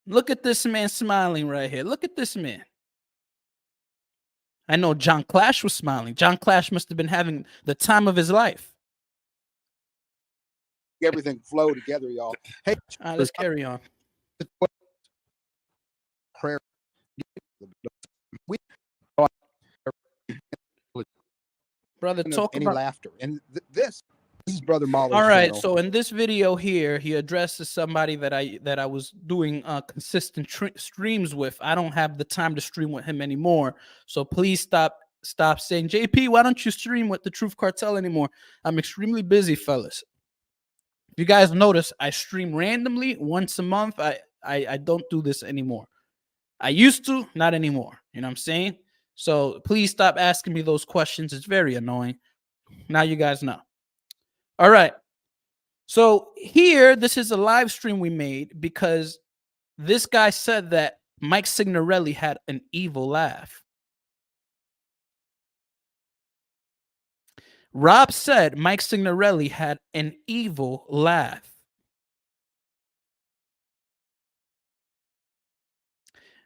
Look at this man smiling right here. Look at this man. I know Jon Clash was smiling. Jon Clash must have been having the time of his life. Everything flow together, y'all. Hey, all right, let's carry on. Prayer. Brother, talk any about laughter. And this is Brother Mahler's all right, channel. so in this video here, he addresses somebody that I was doing consistent streams with. I don't have the time to stream with him anymore. So please stop saying, JP, why don't you stream with the Truth Cartel anymore? I'm extremely busy, fellas. If you guys notice, I stream randomly once a month. I don't do this anymore. I used to, not anymore. You know what I'm saying? So please stop asking me those questions. It's very annoying. Now you guys know. All right. So here, this is a live stream we made because this guy said that Mike Signerolli had an evil laugh. Rob said Mike Signerolli had an evil laugh.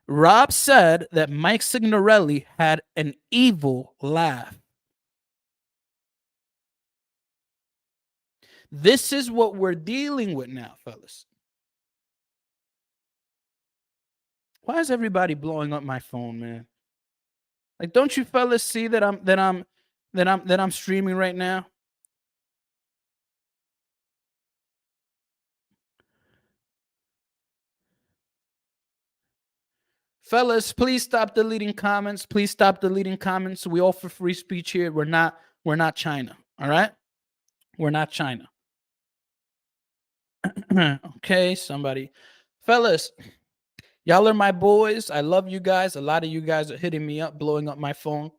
Rob said that Mike Signerolli had an evil laugh. This is what we're dealing with now, fellas. Why is everybody blowing up my phone, man? Like, don't you fellas see that I'm streaming right now? Fellas, please stop deleting comments. Please stop deleting comments. We offer free speech here. We're not China. All right? We're not China. Okay, somebody. Fellas, y'all are my boys. I love you guys. A lot of you guys are hitting me up, blowing up my phone.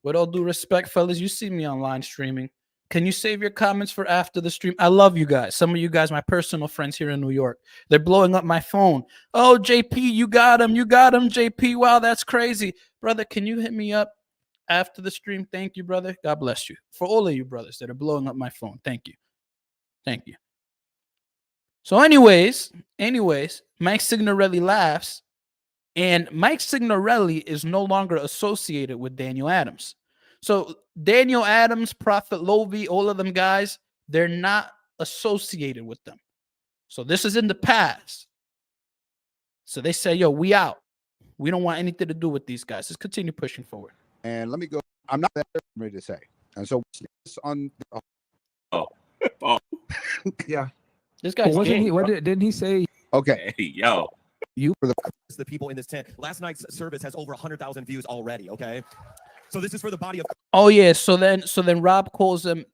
With all due respect, fellas, you see me online streaming. Can you save your comments for after the stream? I love you guys. Some of you guys, my personal friends here in New York, they're blowing up my phone. Oh, JP, you got him. You got him, JP. Wow, that's crazy. Brother, can you hit me up after the stream? Thank you, brother. God bless you. For all of you brothers that are blowing up my phone, thank you. Thank you. So anyways, Mike Signerolli laughs, and Mike Signerolli is no longer associated with Daniel Adams. So Daniel Adams, Prophet Lowe, all of them guys, they're not associated with them. So this is in the past. So they say, yo, we out. We don't want anything to do with these guys. Let's continue pushing forward. And let me go. I'm not that ready to say. And so on. Yeah. This guy's wasn't gay, he? What didn't he say? Okay. Hey, yo. You for the people in this tent. Last night's service has over 100,000 views already. Okay, so this is for the body of. Oh yeah. So then Rob calls this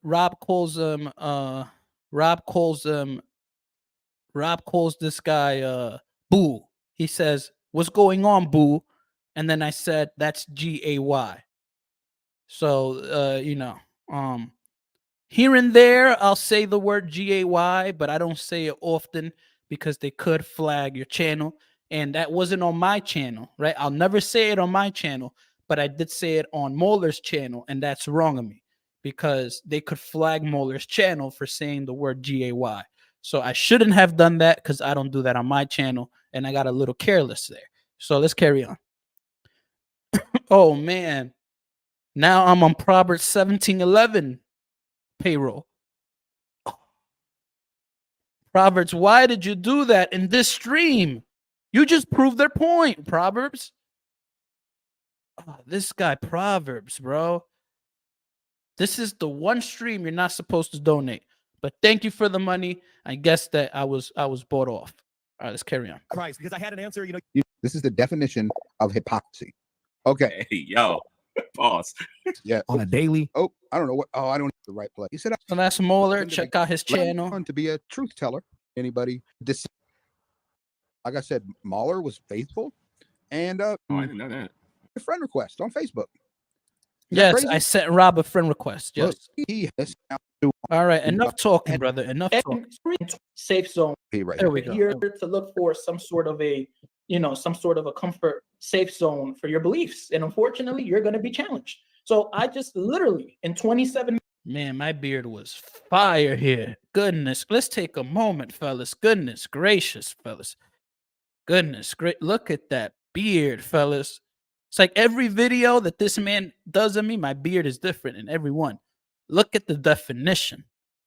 guy Boo. He says, "What's going on, Boo?" And then I said, "That's GAY." So here and there I'll say the word GAY, but I don't say it often because they could flag your channel. And that wasn't on my channel, right? I'll never say it on my channel, but I did say it on Moeller's channel, and that's wrong of me because they could flag Moeller's channel for saying the word GAY. So I shouldn't have done that because I don't do that on my channel, and I got a little careless there. So let's carry on. Oh, man. Now I'm on Proverbs 17:11 payroll. Proverbs, why did you do that in this stream? You just proved their point, Proverbs. Oh, this guy, Proverbs, bro. This is the one stream you're not supposed to donate. But thank you for the money. I guess that I was bought off. All right, let's carry on. Christ, because I had an answer, This is the definition of hypocrisy. Okay. Hey, yo. Pause. Yeah. On a daily. Oh, I don't know what. Oh, I don't know the right place. He said, So that's Moeller. Check out his channel. To be a truth teller. Anybody? Like I said, Mahler was faithful, and Oh, I didn't know that. a friend request on Facebook. Yes, I sent Rob a friend request. Yes. Look, he has All right, enough talking, brother. Enough talking. Safe zone. right There we go. Here to look for some sort of a comfort safe zone for your beliefs. And unfortunately, you're going to be challenged. So I just literally in 27 Man, my beard was fire here. Goodness. Let's take a moment, fellas. Goodness gracious, fellas. Goodness great. Look at that beard, fellas. It's like every video that this man does of me, my beard is different in every one. Look at the definition.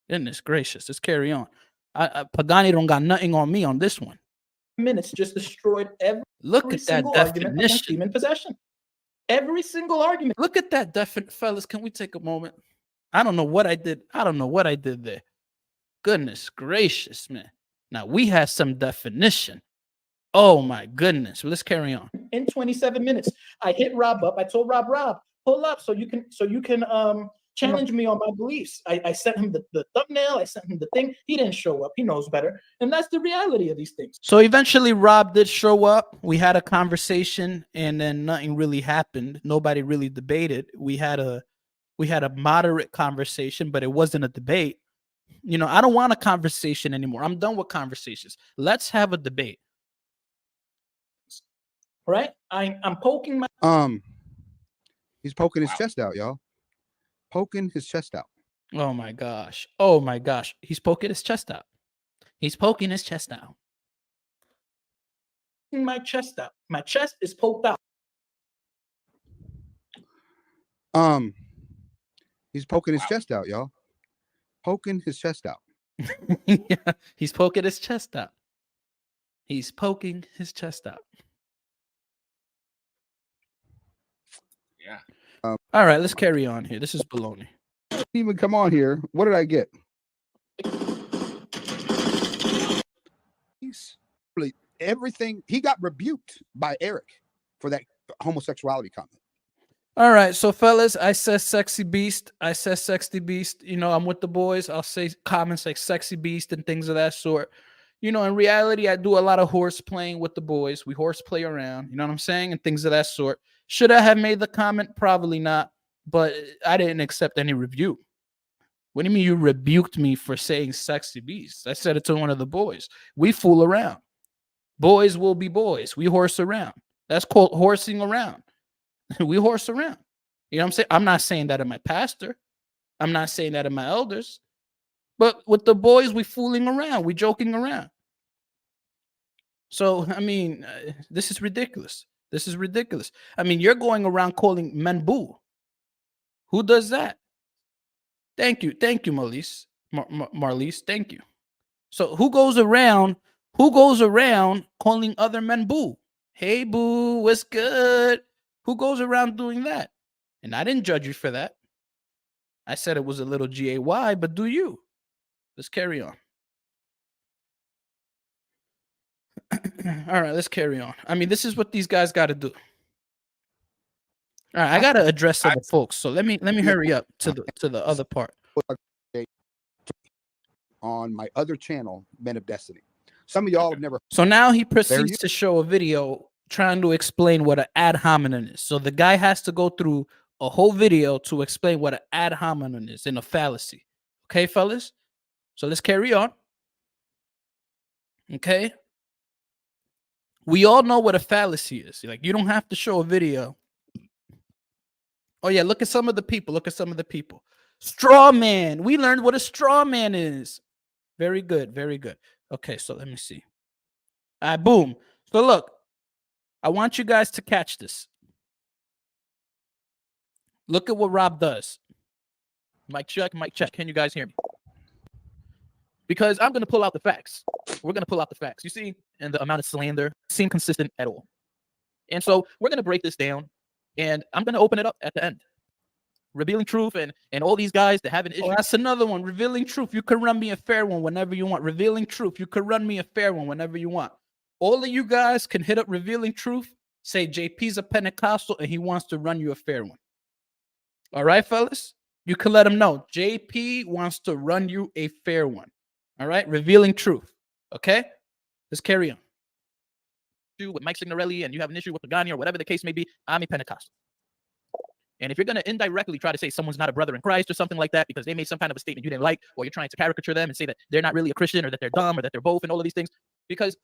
Goodness gracious. Let's carry on. Pagani don't got nothing on me on this one. minutes just destroyed every Look at that single argument against definition. demon possession. Every single argument. Look at that definition. Fellas, can we take a moment? I don't know what I did. I don't know what I did there. Goodness gracious, man. Now we have some definition. Oh my goodness. Well, let's carry on. In 27 minutes, I hit Rob up. I told Rob, pull up so you can challenge me on my beliefs. I sent him the thumbnail. I sent him the thing. He didn't show up. He knows better. And that's the reality of these things. So eventually Rob did show up. We had a conversation and then nothing really happened. Nobody really debated. We had a moderate conversation, but it wasn't a debate. You know, I don't want a conversation anymore. I'm done with conversations. Let's have a debate. right? I'm poking my He's poking his Wow. chest out, y'all. Poking his chest out. Oh my gosh. Oh my gosh. He's poking his chest out. He's poking his chest out. chest out. My chest is poked out. He's poking his Wow. chest out, y'all. Poking his chest out. Yeah, he's poking his chest out. He's poking his chest out. Yeah. All right, let's carry on here. This is baloney. Even come on here. What did I get? He's really everything. He got rebuked by Eric for that homosexuality comment. All right, so fellas, I said sexy beast. I said sexy beast. You know, I'm with the boys. I'll say comments like sexy beast and things of that sort. You know, in reality, I do a lot of horse playing with the boys. We horse play around, you know what I'm saying? And things of that sort. Should I have made the comment? Probably not, but I didn't accept any rebuke. What do you mean you rebuked me for saying sexy beast? I said it to one of the boys. We fool around. Boys will be boys. We horse around. That's called horsing around. We horse around. You know what I'm saying? I'm not saying that of my pastor. I'm not saying that of my elders. But with the boys, we fooling around. We joking around. So, I mean, this is ridiculous. This is ridiculous. I mean, you're going around calling men boo. Who does that? Thank you. Thank you, Marlise. Marlise, thank you. So who goes around calling other men boo? Hey, boo, what's good? Who goes around doing that? And I didn't judge you for that. I said it was a little gay, but do you? Let's carry on. All right, let's carry on. I mean, this is what these guys got to do. All right, I got to address other folks. So let me hurry up to the other part. On my other channel, Men of Destiny. Some of y'all have never. So now he proceeds to show a video trying to explain what an ad hominem is. So the guy has to go through a whole video to explain what an ad hominem is in a fallacy. Okay, fellas? So let's carry on. Okay? We all know what a fallacy is. Like, you don't have to show a video. Oh, yeah, look at some of the people. Look at some of the people. Straw man. We learned what a straw man is. Very good. Very good. Okay, so let me see. All right, boom. So look, I want you guys to catch this. Look at what Rob does. Mic check, mic check. Can you guys hear me? Because I'm going to pull out the facts. We're going to pull out the facts. You see, and the amount of slander seem consistent at all. And so we're going to break this down, and I'm going to open it up at the end. Revealing truth and all these guys that have an issue. Oh, that's another one. Revealing truth. You can run me a fair one whenever you want. Revealing truth. You can run me a fair one whenever you want. All of you guys can hit up Revealing Truth, say JP's a Pentecostal, and he wants to run you a fair one. All right, fellas? You can let him know. JP wants to run you a fair one. All right? Revealing Truth. Okay? Let's carry on. With Mike Signerolli and you have an issue with Pagani or whatever the case may be, I'm a Pentecostal. And if you're going to indirectly try to say someone's not a brother in Christ or something like that because they made some kind of a statement you didn't like, or you're trying to caricature them and say that they're not really a Christian or that they're dumb or that they're both and all of these things, because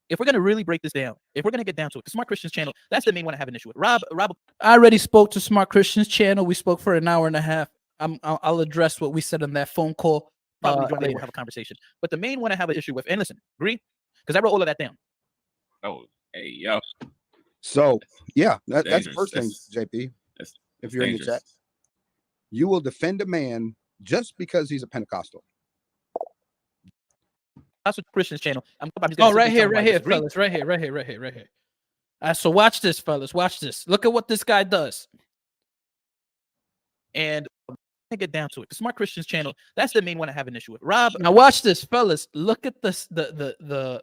if we're going to really break this down, if we're going to get down to it, the Smart Christians channel, that's the main one I have an issue with. Rob, I already spoke to Smart Christians channel. We spoke for an hour and a half. I'll address what we said on that phone call. Probably later we'll have a conversation. But the main one I have an issue with, and listen, agree? Because I wrote all of that down. Oh, hey, yo. So, yeah, that's the dangerous. first thing, That's- JP. That's If you're in the dangerous. chat, you will defend a man just because he's a Pentecostal. That's what Christians channel. Right here, fellas. Right here. So watch this, fellas. Watch this. Look at what this guy does. And get down to it. The Smart Christians channel, that's the main one I have an issue with. Rob, now watch this, fellas. Look at this. Look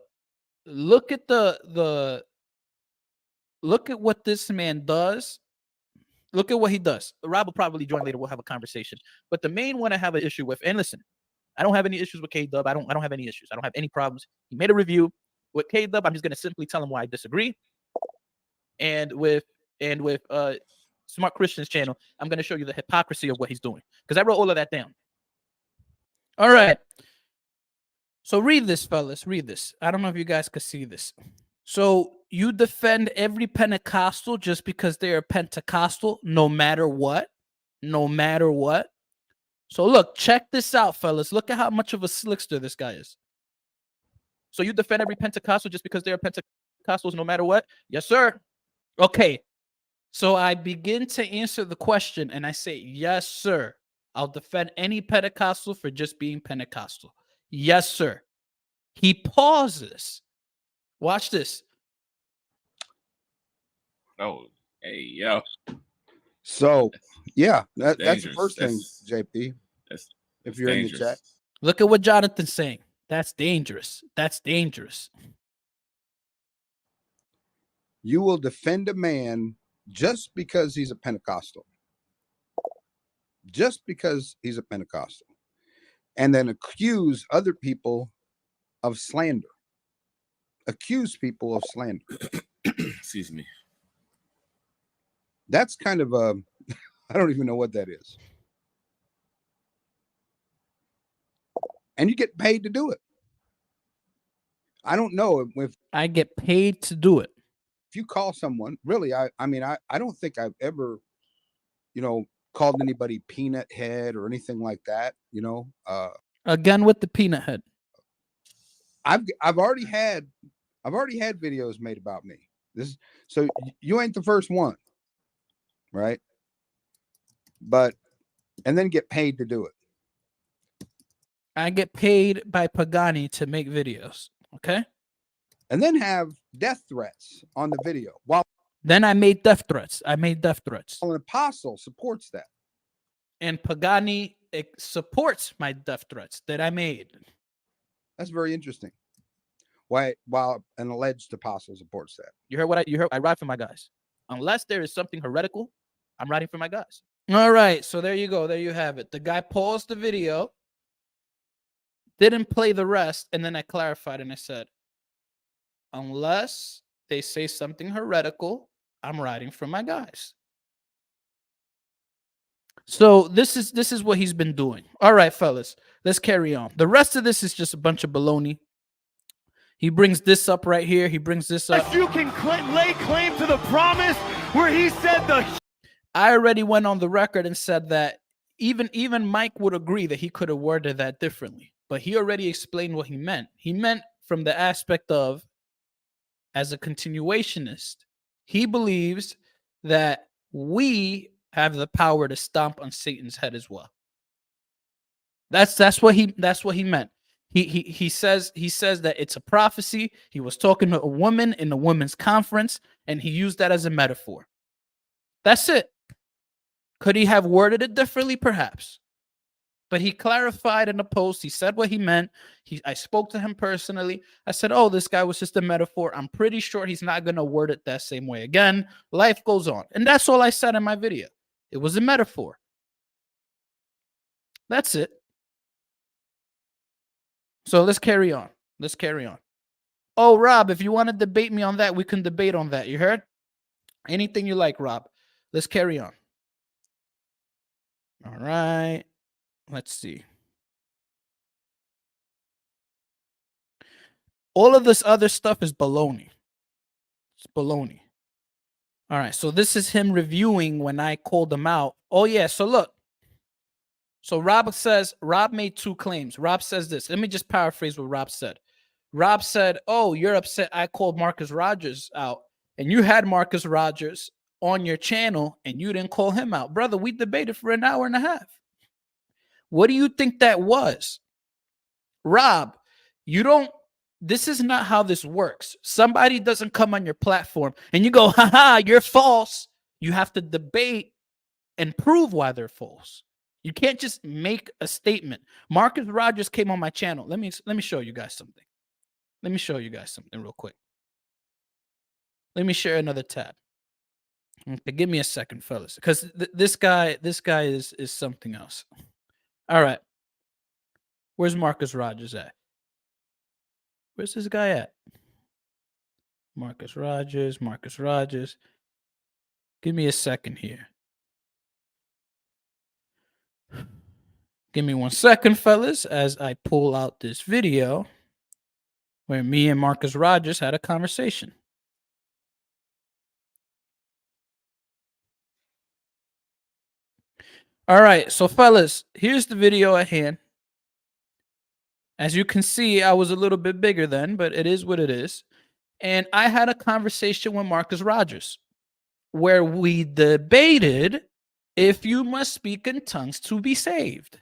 at what this man does. Look at what he does. Rob will probably join later. We'll have a conversation. But the main one I have an issue with, and listen, I don't have any issues with K-Dub. I don't have any issues. I don't have any problems. He made a review with K-Dub. I'm just going to simply tell him why I disagree. And with Smart Christians channel, I'm going to show you the hypocrisy of what he's doing, because I wrote all of that down. All right. So read this, fellas. Read this. I don't know if you guys could see this. So you defend every Pentecostal just because they're a Pentecostal, no matter what? No matter what? So look, check this out, fellas. Look at how much of a slickster this guy is. So you defend every Pentecostal just because they're Pentecostals no matter what? Yes, sir. Okay. So I begin to answer the question and I say, yes, sir. I'll defend any Pentecostal for just being Pentecostal. Yes, sir. He pauses. Watch this. Oh, hey, yo. So, yeah, that's the dangerous. first thing, That's- JP. That's If you're in the chat, dangerous. Look at what Jonathan's saying. That's dangerous. That's dangerous. you will defend a man just because he's a Pentecostal. Just because he's a Pentecostal. And then accuse other people of slander. Accuse people of slander. Excuse me. That's kind of a, I don't even know what that is. And you get paid to do it. I don't know if I get paid to do it. you call someone, really, I mean, I don't think I've ever, called anybody peanut head or anything like that, Again with the peanut head. I've already had videos made about me. So you ain't the first one, right? But and then get paid to do it. I get paid by Pagani to make videos. Okay. And then have death threats on the video while Then I made death threats. an apostle supports that. And Pagani supports my death threats that I made. That's very interesting. While an alleged apostle supports that. You heard what you heard? I ride for my guys. Unless there is something heretical, I'm riding for my guys. All right. So there you go. There you have it. The guy paused the video, didn't play the rest, and then I clarified and I said, unless they say something heretical, I'm riding for my guys. So this is what he's been doing. All right, fellas, let's carry on. The rest of this is just a bunch of baloney. He brings this up right here. He brings this up. If you can lay claim to the promise where he said I already went on the record and said that even Mike would agree that he could have worded that differently. But he already explained what he meant. He meant from the aspect of, as a continuationist, he believes that we have the power to stomp on Satan's head as well. That's what he meant. He says that it's a prophecy. He was talking to a woman in a women's conference, and he used that as a metaphor. That's it. Could he have worded it differently? Perhaps. But he clarified in the post. He said what he meant. I spoke to him personally. I said, oh, this guy was just a metaphor. I'm pretty sure he's not going to word it that same way again. Life goes on. And that's all I said in my video. It was a metaphor. That's it. So let's carry on. Let's carry on. Oh, Rob, if you want to debate me on that, we can debate on that. You heard? Anything you like, Rob. Let's carry on. All right. Let's see. All of this other stuff is baloney. It's baloney. All right. So this is him reviewing when I called him out. Oh, yeah. So look. So Rob made two claims. Rob says this. Let me just paraphrase what Rob said. Rob said, oh, you're upset I called Marcus Rogers out. And you had Marcus Rogers on your channel and you didn't call him out. Brother, we debated for an hour and a half. What do you think that was? Rob, this is not how this works. Somebody doesn't come on your platform and you go, haha, you're false. You have to debate and prove why they're false. You can't just make a statement. Marcus Rogers came on my channel. Let me show you guys something. Let me show you guys something real quick. Let me share another tab. Okay, give me a second, fellas, because this guy is something else. All right. Where's Marcus Rogers at? Where's this guy at? Marcus Rogers. Give me a second here. Give me 1 second, fellas, as I pull out this video where me and Marcus Rogers had a conversation. All right, so fellas, here's the video at hand. As you can see, I was a little bit bigger then, but it is what it is. And I had a conversation with Marcus Rogers where we debated if you must speak in tongues to be saved.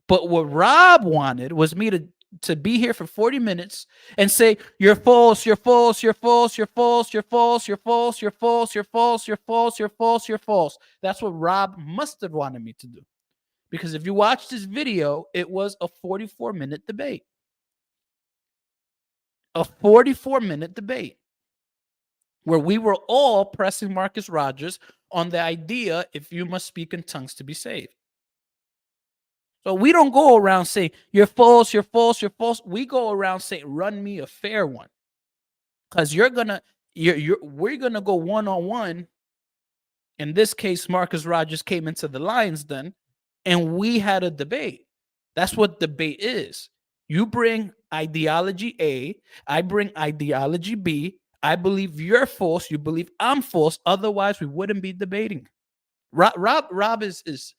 But what Rob wanted was me to be here for 40 minutes and say, you're false, you're false, you're false, you're false, you're false, you're false, you're false, you're false, you're false, you're false, you're false. That's what Rob must have wanted me to do. Because if you watch this video, it was a 44-minute debate. A 44-minute debate where we were all pressing Marcus Rogers on the idea if you must speak in tongues to be saved. So we don't go around saying, you're false, you're false, you're false. We go around saying, run me a fair one. Because we're going to go one-on-one. In this case, Marcus Rogers came into the Lions Den, and we had a debate. That's what debate is. You bring ideology A, I bring ideology B. I believe you're false, you believe I'm false. Otherwise, we wouldn't be debating. Rob is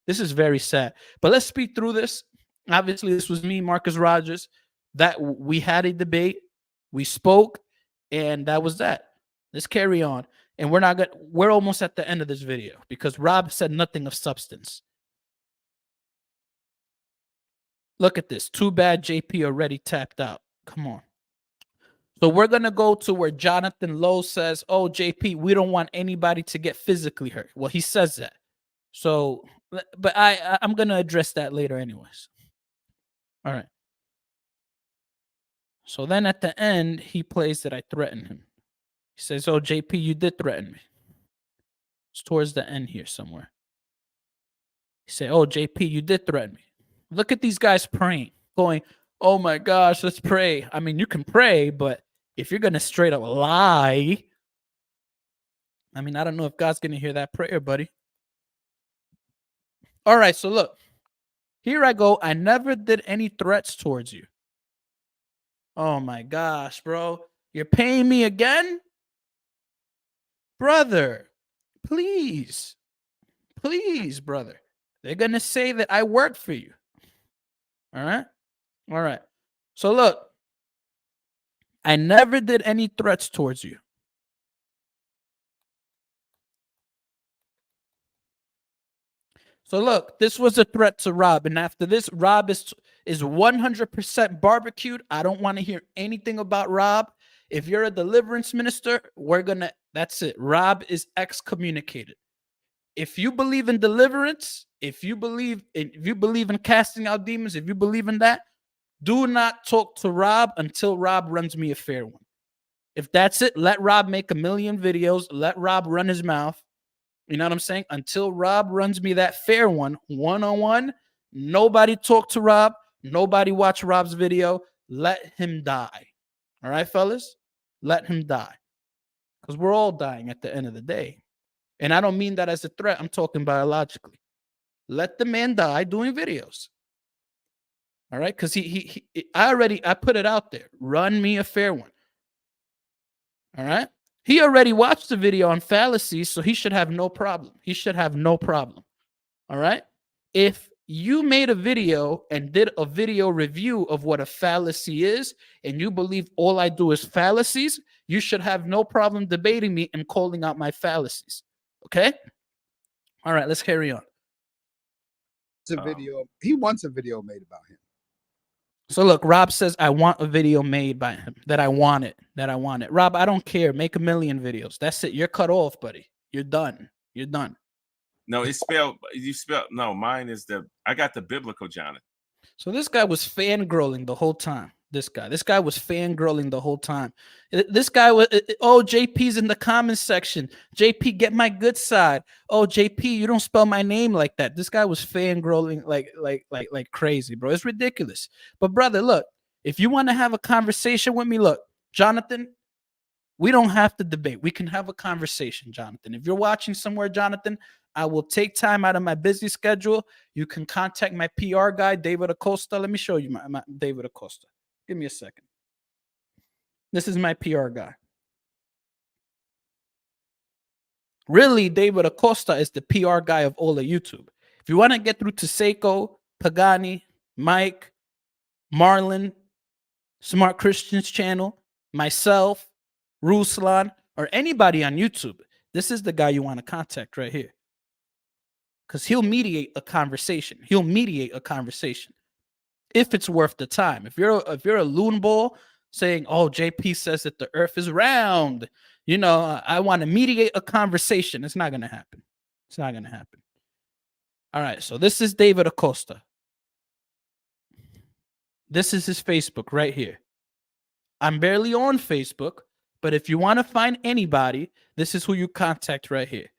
this is very sad. But let's speed through this. Obviously, this was me, Marcus Rogers. That we had a debate, we spoke, and that was that. Let's carry on. And we're almost at the end of this video because Rob said nothing of substance. Look at this. Too bad JP already tapped out. Come on. So we're going to go to where Jonathan Lowe says, oh, JP, we don't want anybody to get physically hurt. Well, he says that. So, but I'm going to address that later anyways. All right. So then at the end, he plays that I threatened him. He says, oh, JP, you did threaten me. It's towards the end here somewhere. He said, oh, JP, you did threaten me. Look at these guys praying, going, oh my gosh, let's pray. I mean, you can pray, but if you're going to straight up lie, I mean, I don't know if God's going to hear that prayer, buddy. All right, so look, here I go. I never did any threats towards you. Oh my gosh, bro. You're paying me again? Brother, please, please, brother. They're going to say that I work for you. All right? All right. So look, I never did any threats towards you. So look, this was a threat to Rob. And after this, Rob is 100% barbecued. I don't want to hear anything about Rob. If you're a deliverance minister, that's it. Rob is excommunicated. If you believe in deliverance, if you believe in casting out demons, if you believe in that, do not talk to Rob until Rob runs me a fair one. If that's it, let Rob make 1 million videos. Let Rob run his mouth. You know what I'm saying? Until Rob runs me that fair one-on-one, nobody talk to Rob. Nobody watch Rob's video. Let him die. All right, fellas? Let him die. Because we're all dying at the end of the day. And I don't mean that as a threat. I'm talking biologically. Let the man die doing videos. All right? Because I put it out there. Run me a fair one. All right? He already watched the video on fallacies, so he should have no problem. He should have no problem. All right? If you made a video and did a video review of what a fallacy is, and you believe all I do is fallacies, you should have no problem debating me and calling out my fallacies. Okay? All right, let's carry on. It's a video. He wants a video made about him. So look, Rob says, I want a video made by him, that I want it. Rob, I don't care. Make 1 million videos. That's it. You're cut off, buddy. You're done. You're done. No, no, mine is I got the biblical Jonathan. So this guy was fangirling the whole time. This guy was fangirling the whole time. This guy was, oh, JP's in the comments section. JP, get my good side. Oh, JP, you don't spell my name like that. This guy was fangirling like crazy, bro. It's ridiculous. But brother, look, if you want to have a conversation with me, look, Jonathan, we don't have to debate. We can have a conversation, Jonathan. If you're watching somewhere, Jonathan, I will take time out of my busy schedule. You can contact my PR guy, David Acosta. Let me show you my David Acosta. Give me a second. This is my PR guy. Really, David Acosta is the PR guy of all of YouTube. If you want to get through to SAIKO, Pagani, Mike, Marlon, Smart Christians channel, myself, Ruslan, or anybody on YouTube, this is the guy you want to contact right here. Because he'll mediate a conversation. He'll mediate a conversation if it's worth the time. If you're a loon ball saying, "Oh, JP says that the earth is round," you know, I want to mediate a conversation. It's not going to happen. It's not going to happen. All right, so this is David Acosta. This is his Facebook right here. I'm barely on Facebook, but if you want to find anybody, this is who you contact right here.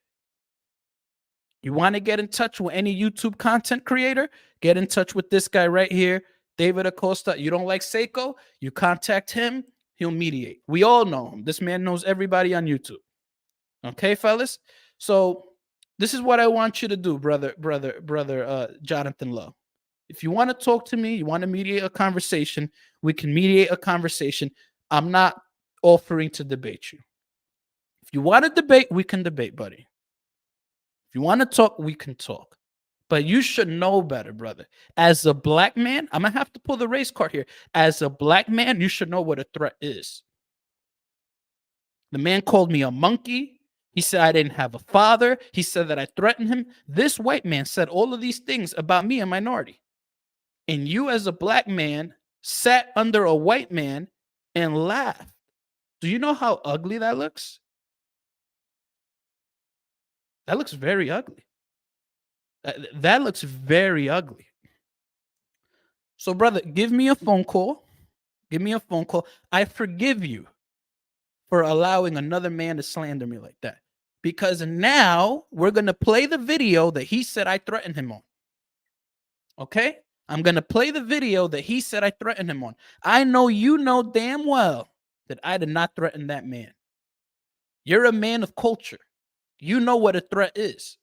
You want to get in touch with any YouTube content creator? Get in touch with this guy right here, David Acosta. You don't like SAIKO? You contact him. He'll mediate. We all know him. This man knows everybody on YouTube. Okay, fellas? So this is what I want you to do, brother Jonathan Lowe. If you want to talk to me, you want to mediate a conversation, we can mediate a conversation. I'm not offering to debate you. If you want to debate, we can debate, buddy. If you want to talk, we can talk. But you should know better, brother. As a black man, I'm going to have to pull the race card here. As a black man, you should know what a threat is. The man called me a monkey. He said I didn't have a father. He said that I threatened him. This white man said all of these things about me, a minority. And you, as a black man, sat under a white man and laughed. Do you know how ugly that looks? That looks very ugly. That looks very ugly. So, brother, give me a phone call. Give me a phone call. I forgive you for allowing another man to slander me like that. Because now we're going to play the video that he said I threatened him on. Okay? I'm going to play the video that he said I threatened him on. I know you know damn well that I did not threaten that man. You're a man of culture. You know what a threat is.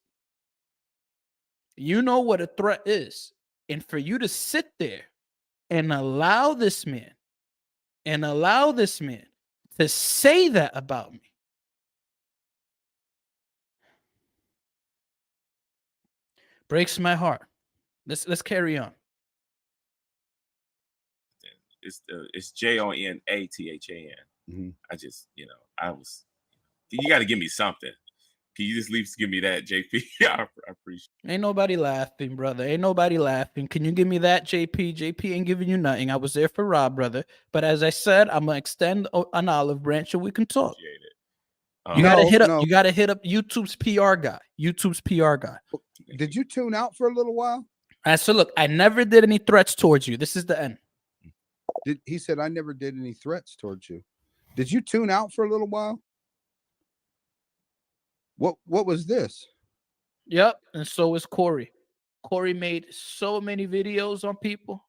You know what a threat is. And for you to sit there and allow this man to say that about me, breaks my heart. Let's carry on. It's JONATHAN. Mm-hmm. I just, you got to give me something. Can you just at least give me that, JP? I appreciate it. Ain't nobody laughing, brother. Ain't nobody laughing. Can you give me that, JP? JP ain't giving you nothing. I was there for Rob, brother. But as I said, I'm gonna extend an olive branch so we can talk. Appreciate it. You gotta hit up. No. You gotta hit up YouTube's PR guy. YouTube's PR guy. Did you tune out for a little while? So look, I never did any threats towards you. This is the end. He said I never did any threats towards you. Did you tune out for a little while? What was this? Yep, and so is Corey. Corey made so many videos on people,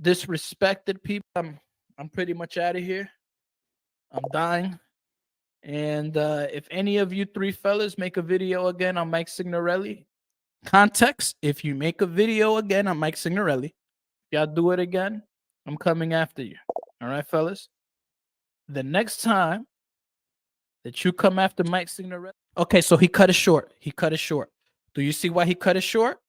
disrespected people. I'm pretty much out of here. I'm dying. And if any of you three fellas make a video again on Mike Signerolli, context, if you make a video again on Mike Signerolli, if y'all do it again, I'm coming after you. All right, fellas? The next time that you come after Mike Signerolli. Okay, so he cut it short. He cut it short. Do you see why he cut it short?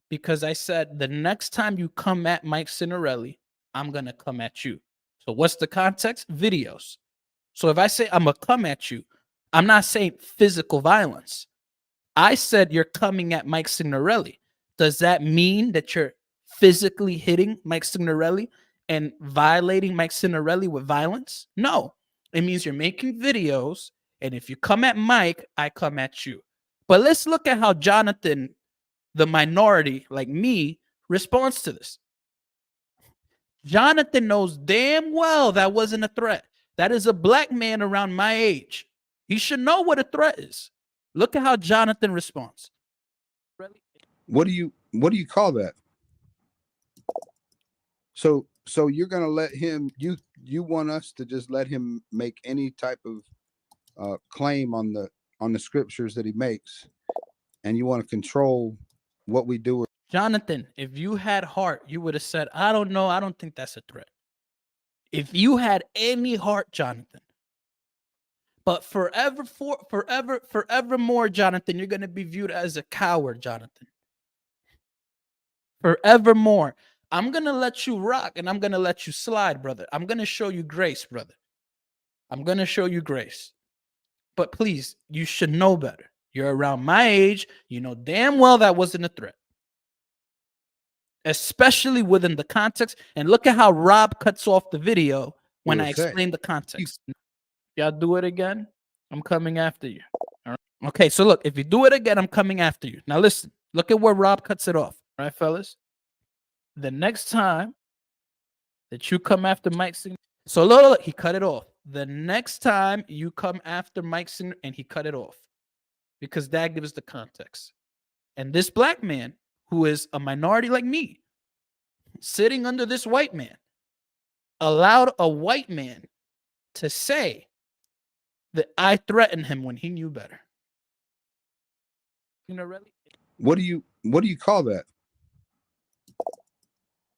Because I said the next time you come at Mike Signerolli, I'm going to come at you. So what's the context? Videos. So if I say I'm going to come at you, I'm not saying physical violence. I said you're coming at Mike Signerolli. Does that mean that you're physically hitting Mike Signerolli and violating Mike Signerolli with violence? No. It means you're making videos, and if you come at Mike, I come at you. But let's look at how Jonathan, the minority like me, responds to this. Jonathan knows damn well that wasn't a threat. That is a black man around my age. He should know what a threat is. Look at how Jonathan responds. What do you call that? So you're gonna let him? You want us to just let him make any type of claim on the scriptures that he makes, and you want to control what we do? Jonathan, if you had heart, you would have said, I don't know. I don't think that's a threat. If you had any heart, Jonathan. But forevermore, Jonathan, you're going to be viewed as a coward, Jonathan. Forevermore. I'm going to let you rock and I'm going to let you slide, brother. I'm going to show you grace, brother. I'm going to show you grace. But please, you should know better. You're around my age. You know damn well that wasn't a threat. Especially within the context. And look at how Rob cuts off the video when I explain the context. Y'all do it again, I'm coming after you. All right. Okay, so look, if you do it again, I'm coming after you. Now listen, look at where Rob cuts it off. All right, fellas? The next time that you come after Mike Signerolli, so look, he cut it off. The next time you come after Mike Signerolli, and he cut it off. Because that gives the context. And this black man, who is a minority like me, sitting under this white man, allowed a white man to say that I threatened him when he knew better. You know, really? What do you call that?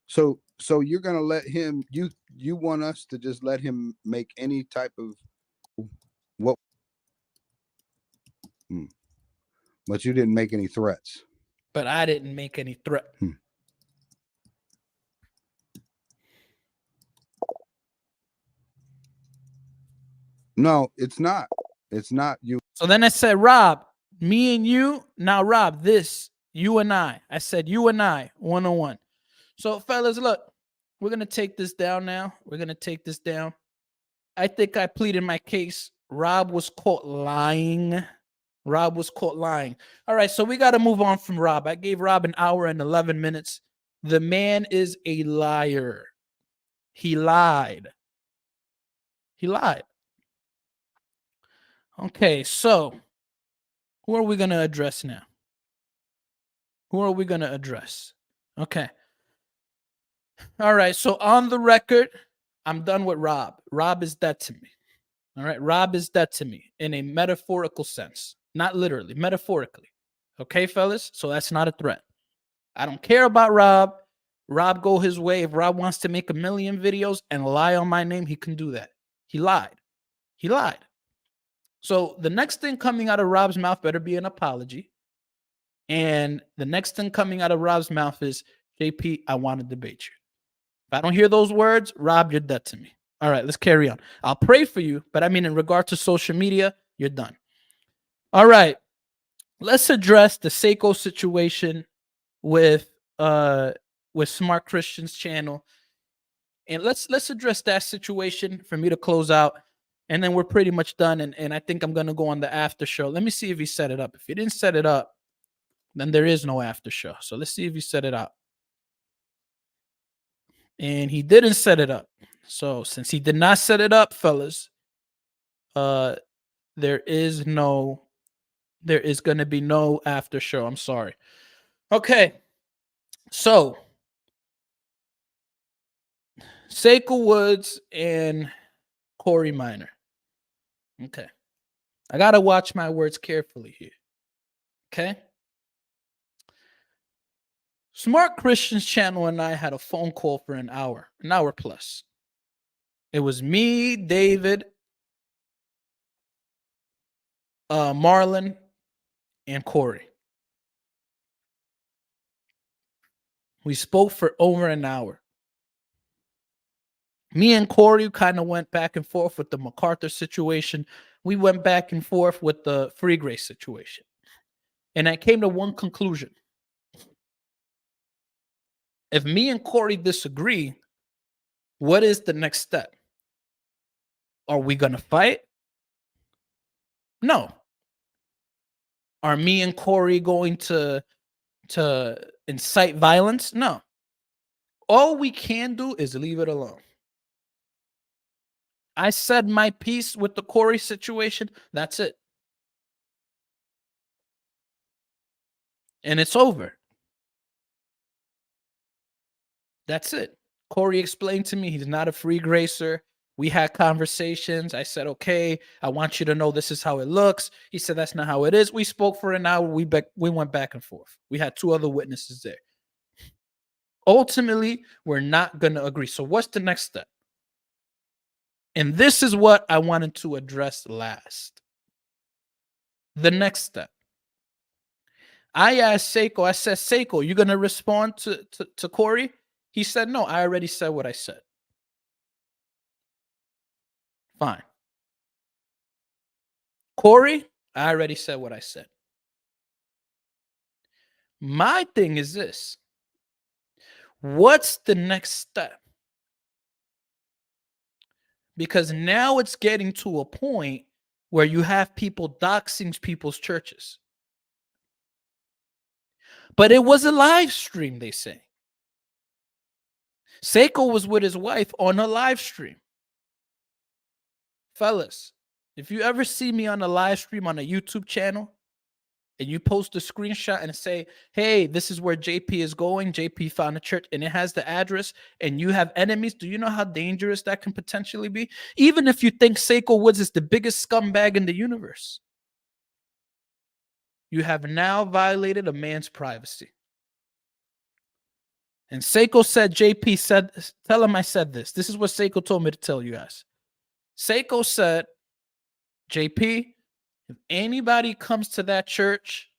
So you're gonna let him? You want us to just let him make any type of what? But you didn't make any threats. But I didn't make any threat. No, it's not. It's not you. So then I said, Rob, me and you. Now, Rob, this, you and I. I said, you and I, one-on-one. So, fellas, look, we're going to take this down now. We're going to take this down. I think I pleaded my case. Rob was caught lying. Rob was caught lying. All right, so we got to move on from Rob. I gave Rob an hour and 11 minutes. The man is a liar. He lied. He lied. Okay, so who are we going to address now? Who are we going to address? Okay. All right, so on the record, I'm done with Rob. Rob is dead to me. All right, Rob is dead to me in a metaphorical sense. Not literally, metaphorically. Okay, fellas? So that's not a threat. I don't care about Rob. Rob go his way. If Rob wants to make 1 million videos and lie on my name, he can do that. He lied. He lied. So the next thing coming out of Rob's mouth better be an apology. And the next thing coming out of Rob's mouth is, JP, I want to debate you. If I don't hear those words, Rob, you're dead to me. All right, let's carry on. I'll pray for you, but I mean, in regard to social media, you're done. All right, let's address the SAIKO situation with Smart Christian's channel. And let's address that situation for me to close out. And then we're pretty much done. And I think I'm going to go on the after show. Let me see if he set it up. If he didn't set it up, then there is no after show. So let's see if he set it up. And he didn't set it up. So since he did not set it up, fellas, there is going to be no after show. I'm sorry. Okay. So SAIKO Woods and Corey Minor. Okay. I got to watch my words carefully here. Okay. Smart Christian's channel and I had a phone call for an hour plus. It was me, David, Marlon, and Corey. We spoke for over an hour. Me and Corey kind of went back and forth with the MacArthur situation. We went back and forth with the free grace situation. And I came to one conclusion. If me and Corey disagree, what is the next step? Are we going to fight? No. Are me and Corey going to incite violence? No. All we can do is leave it alone. I said my piece with the Corey situation. That's it. And it's over. That's it. Corey explained to me he's not a free gracer. We had conversations. I said, okay, I want you to know this is how it looks. He said, that's not how it is. We spoke for an hour. We went back and forth. We had 2 other witnesses there. Ultimately, we're not going to agree. So what's the next step? And this is what I wanted to address last. The next step. I asked SAIKO, I said, SAIKO, you going to respond to Corey? He said, no, I already said what I said. Fine. Corey, I already said what I said. My thing is this. What's the next step? Because now it's getting to a point where you have people doxing people's churches. But it was a live stream, they say. SAIKO was with his wife on a live stream. Fellas, if you ever see me on a live stream on a YouTube channel and you post a screenshot and say, hey, this is where JP is going, JP found a church, and it has the address, and you have enemies, do you know how dangerous that can potentially be? Even if you think SAIKO Woods is the biggest scumbag in the universe, you have now violated a man's privacy. And SAIKO said, JP said, tell him I said this. This is what SAIKO told me to tell you guys. SAIKO said, JP, if anybody comes to that church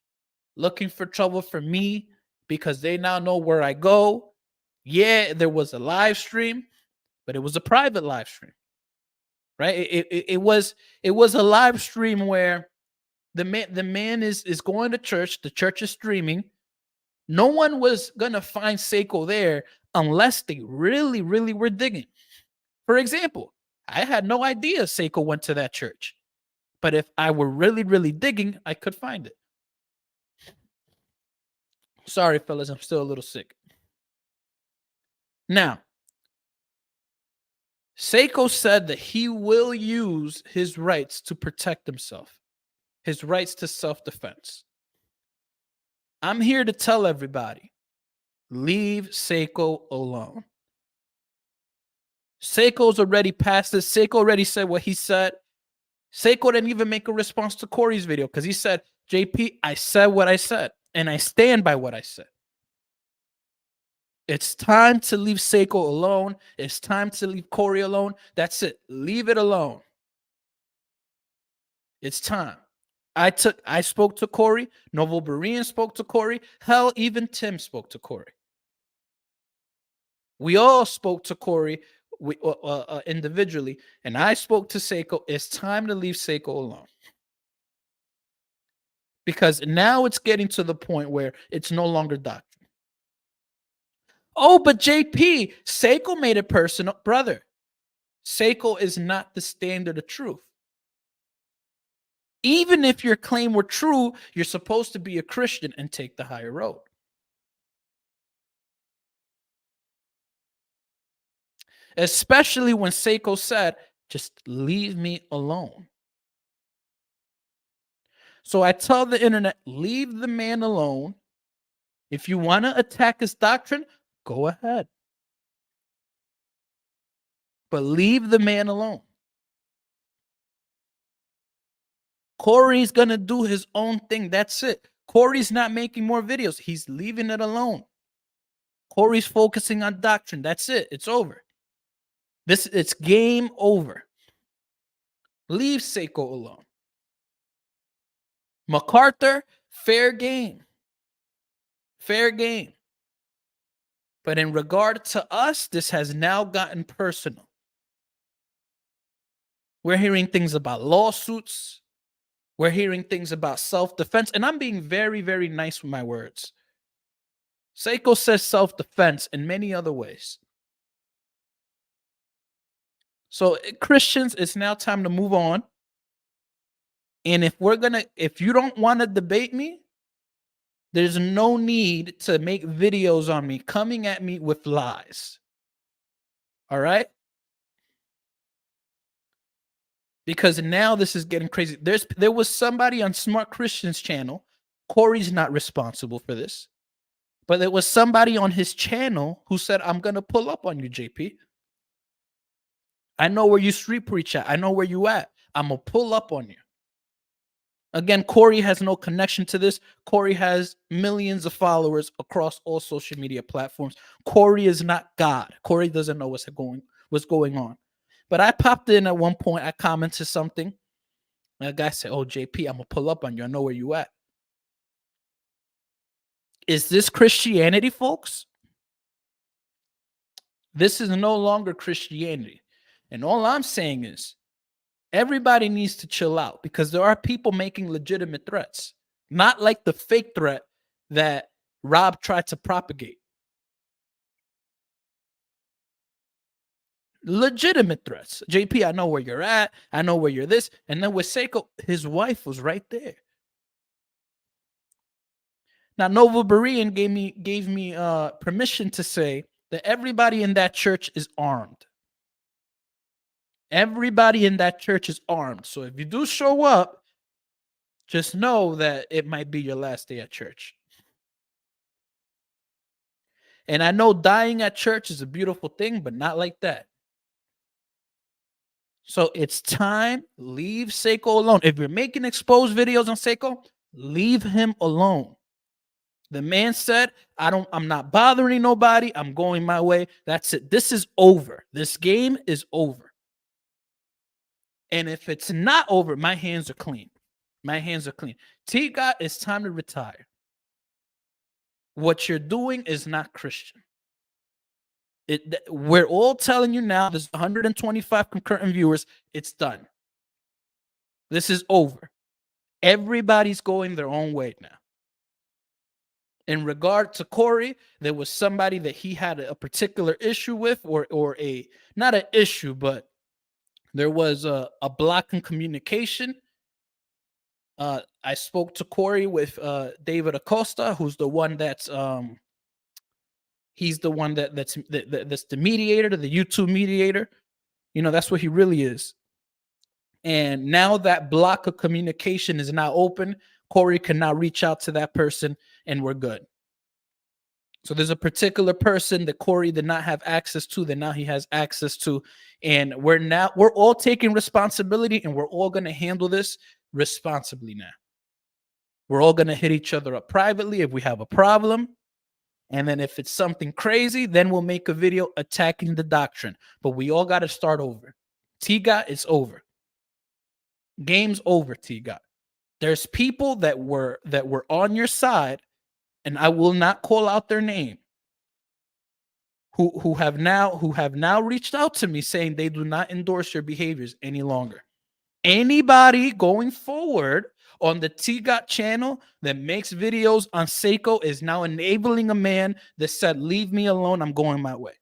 looking for trouble for me because they now know where I go, yeah, there was a live stream, but it was a private live stream, right? It was a live stream where the man is going to church. The church is streaming. No one was going to find SAIKO there unless they really, really were digging. For example, I had no idea SAIKO went to that church. But if I were really, really digging, I could find it. Sorry, fellas, I'm still a little sick. Now, SAIKO said that he will use his rights to protect himself, his rights to self-defense. I'm here to tell everybody, leave SAIKO alone. SAIKO's already passed this. SAIKO already said what he said. SAIKO didn't even make a response to Corey's video because he said, JP, I said what I said, and I stand by what I said. It's time to leave SAIKO alone. It's time to leave Corey alone. That's it. Leave it alone. It's time. I spoke to Corey. Novo Berean spoke to Corey. Hell, even Tim spoke to Corey. We all spoke to Corey individually, and I spoke to SAIKO. It's time to leave SAIKO alone. Because now it's getting to the point where it's no longer doctrine. Oh, but JP, SAIKO made it personal. Brother, SAIKO is not the standard of truth. Even if your claim were true, you're supposed to be a Christian and take the higher road. Especially when SAIKO said, just leave me alone. So I tell the internet, leave the man alone. If you want to attack his doctrine, go ahead. But leave the man alone. Corey's going to do his own thing. That's it. Corey's not making more videos. He's leaving it alone. Corey's focusing on doctrine. That's it. It's over. It's game over. Leave SAIKO alone. MacArthur, fair game. Fair game. But in regard to us, this has now gotten personal. We're hearing things about lawsuits. We're hearing things about self-defense. And I'm being very, very nice with my words. SAIKO says self-defense in many other ways. So Christians, it's now time to move on. And if you don't want to debate me, there's no need to make videos on me coming at me with lies. All right? Because now this is getting crazy. There was somebody on Smart Christian's channel. Corey's not responsible for this. But there was somebody on his channel who said, I'm going to pull up on you, JP. I know where you street preach at. I know where you at. I'm going to pull up on you. Again, Corey has no connection to this. Corey has millions of followers across all social media platforms. Corey is not God. Corey doesn't know what's going on. But I popped in at one point. I commented something. And a guy said, "Oh, JP, I'm gonna pull up on you. I know where you at." Is this Christianity, folks? This is no longer Christianity. And all I'm saying is everybody needs to chill out because there are people making legitimate threats, not like the fake threat that Rob tried to propagate. Legitimate threats. JP, I know where you're at. I know where you're this. And then with SAIKO, his wife was right there. Now, Nova Berean gave me permission to say that everybody in that church is armed. Everybody in that church is armed. So if you do show up, just know that it might be your last day at church. And I know dying at church is a beautiful thing, but not like that. So it's time. Leave SAIKO alone. If you're making exposed videos on SAIKO, leave him alone. The man said, I'm not bothering nobody. I'm going my way. That's it. This is over. This game is over. And if it's not over, my hands are clean. My hands are clean. T-God, it's time to retire. What you're doing is not Christian. We're all telling you now, there's 125 concurrent viewers. It's done. This is over. Everybody's going their own way now. In regard to Corey, there was somebody that he had a particular issue with, or a, not an issue, but there was a block in communication. I spoke to Corey with David Acosta, who's the one that's he's the one that's the mediator, the YouTube mediator. You know, that's what he really is. And now that block of communication is now open, Corey can now reach out to that person and we're good. So there's a particular person that Corey did not have access to that now he has access to. And we're all taking responsibility and we're all going to handle this responsibly now. We're all going to hit each other up privately if we have a problem. And then if it's something crazy, then we'll make a video attacking the doctrine. But we all got to start over. T-God, it's over. Game's over, T-God. There's people that were on your side, and I will not call out their name, who have now reached out to me saying they do not endorse your behaviors any longer. Anybody going forward on the T-God channel that makes videos on SAIKO is now enabling a man that said, "Leave me alone, I'm going my way."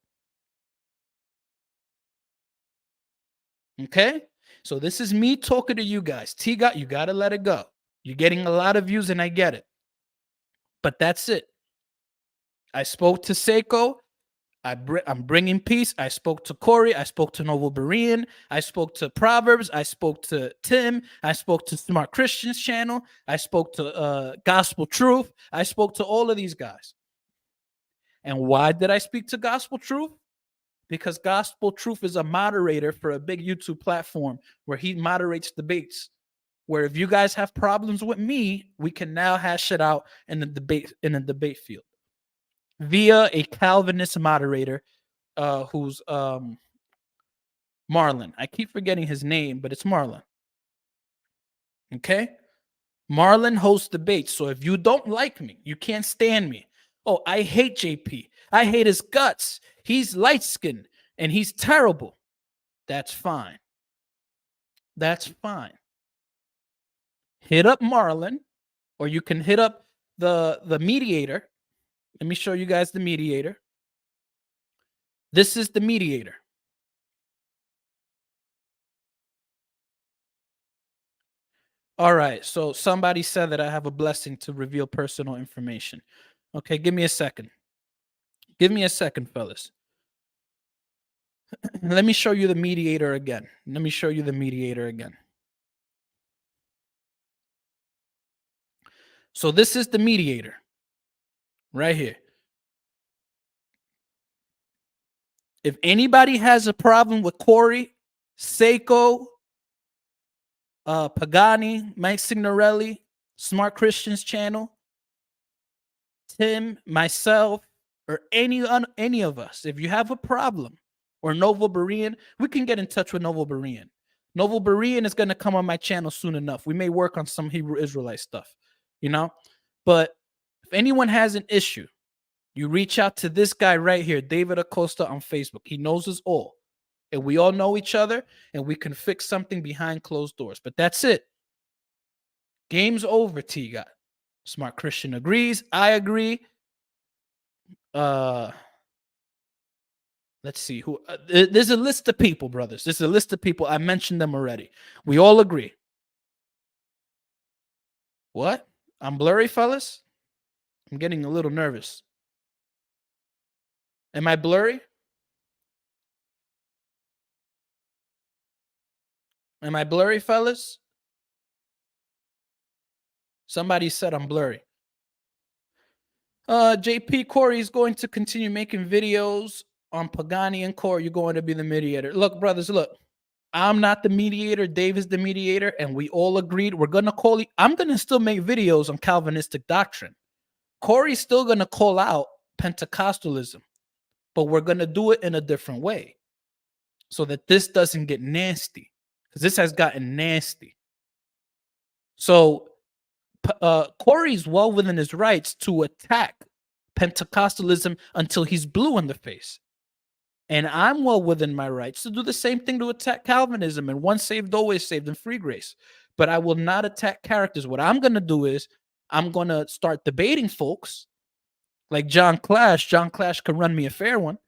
Okay? So this is me talking to you guys. T-God, you got to let it go. You're getting a lot of views and I get it. But that's it. I spoke to SAIKO. I'm bringing peace. I spoke to Corey. I spoke to Noble Berean. I spoke to Proverbs. I spoke to Tim. I spoke to Smart Christians channel. I spoke to Gospel Truth. I spoke to all of these guys. And why did I speak to Gospel Truth? Because Gospel Truth is a moderator for a big YouTube platform where he moderates debates. Where if you guys have problems with me, we can now hash it out in the debate field via a Calvinist moderator who's Marlon. I keep forgetting his name, but it's Marlon. Okay? Marlon hosts debates. So if you don't like me, you can't stand me. Oh, I hate JP. I hate his guts. He's light-skinned and he's terrible. That's fine. That's fine. Hit up Marlon, or you can hit up the mediator. Let me show you guys the mediator. This is the mediator. All right, so somebody said that I have a blessing to reveal personal information. Okay, give me a second. Give me a second, fellas. Let me show you the mediator again. Let me show you the mediator again. So this is the mediator right here. If anybody has a problem with Corey, SAIKO, Pagani, Mike Signerolli, Smart Christians channel, Tim, myself, or any of us, if you have a problem, or Novo Berean, we can get in touch with Novo Berean. Novo Berean is going to come on my channel soon enough. We may work on some Hebrew Israelite stuff, you know? But if anyone has an issue, you reach out to this guy right here, David Acosta on Facebook. He knows us all. And we all know each other, and we can fix something behind closed doors. But that's it. Game's over, T-God. Smart Christian agrees. I agree. Let's see who. There's a list of people, brothers. There's a list of people. I mentioned them already. We all agree. What? I'm blurry, fellas? I'm getting a little nervous. Am I blurry? Am I blurry, fellas? Somebody said I'm blurry. JP, Corey is going to continue making videos on Pagani and Corey. You're going to be the mediator. Look, brothers, look. I'm not the mediator. Dave is the mediator, and we all agreed we're going to call. I'm going to still make videos on Calvinistic doctrine. Corey's still going to call out Pentecostalism, but we're going to do it in a different way so that this doesn't get nasty, because this has gotten nasty. So Corey's well within his rights to attack Pentecostalism until he's blue in the face. And I'm well within my rights to do the same thing to attack Calvinism and once saved, always saved and free grace. But I will not attack characters. What I'm going to do is I'm going to start debating folks like Jon Clash. Jon Clash could run me a fair one.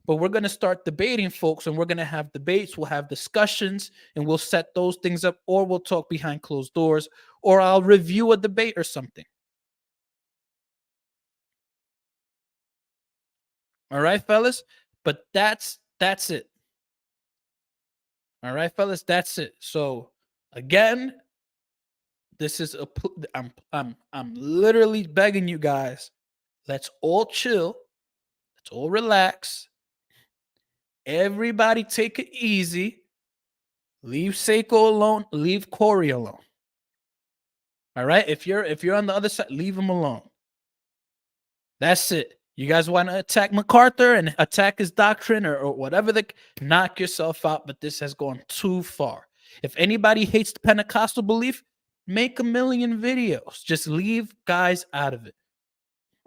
But we're going to start debating folks, and we're going to have debates. We'll have discussions, and we'll set those things up, or we'll talk behind closed doors, or I'll review a debate or something. All right, fellas? But that's it. All right, fellas, that's it. So again, this is I'm literally begging you guys, let's all chill. Let's all relax. Everybody take it easy. Leave SAIKO alone, leave Corey alone. All right? If you're on the other side, leave him alone. That's it. You guys want to attack MacArthur and attack his doctrine or whatever, knock yourself out, but this has gone too far. If anybody hates the Pentecostal belief, make a million videos. Just leave guys out of it.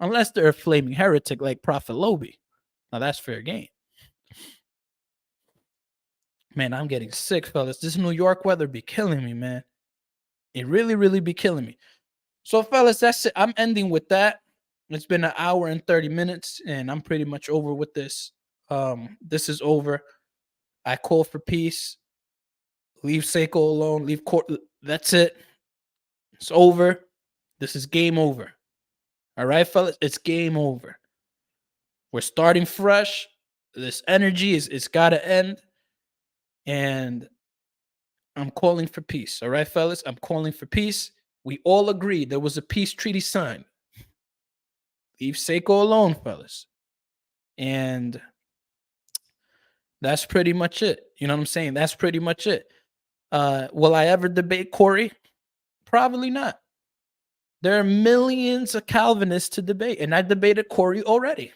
Unless they're a flaming heretic like Prophet Lowe. Now that's fair game. Man, I'm getting sick, fellas. This New York weather be killing me, man. It really, really be killing me. So, fellas, that's it. I'm ending with that. It's been an hour and 30 minutes, and I'm pretty much over with this. This is over. I call for peace. Leave SAIKO alone. Leave court. That's it. It's over. This is game over. All right, fellas? It's game over. We're starting fresh. This energy it's got to end. And I'm calling for peace. All right, fellas? I'm calling for peace. We all agreed there was a peace treaty signed. Leave SAIKO alone, fellas. And that's pretty much it. You know what I'm saying? That's pretty much it. Will I ever debate Corey? Probably not. There are millions of Calvinists to debate, and I debated Corey already.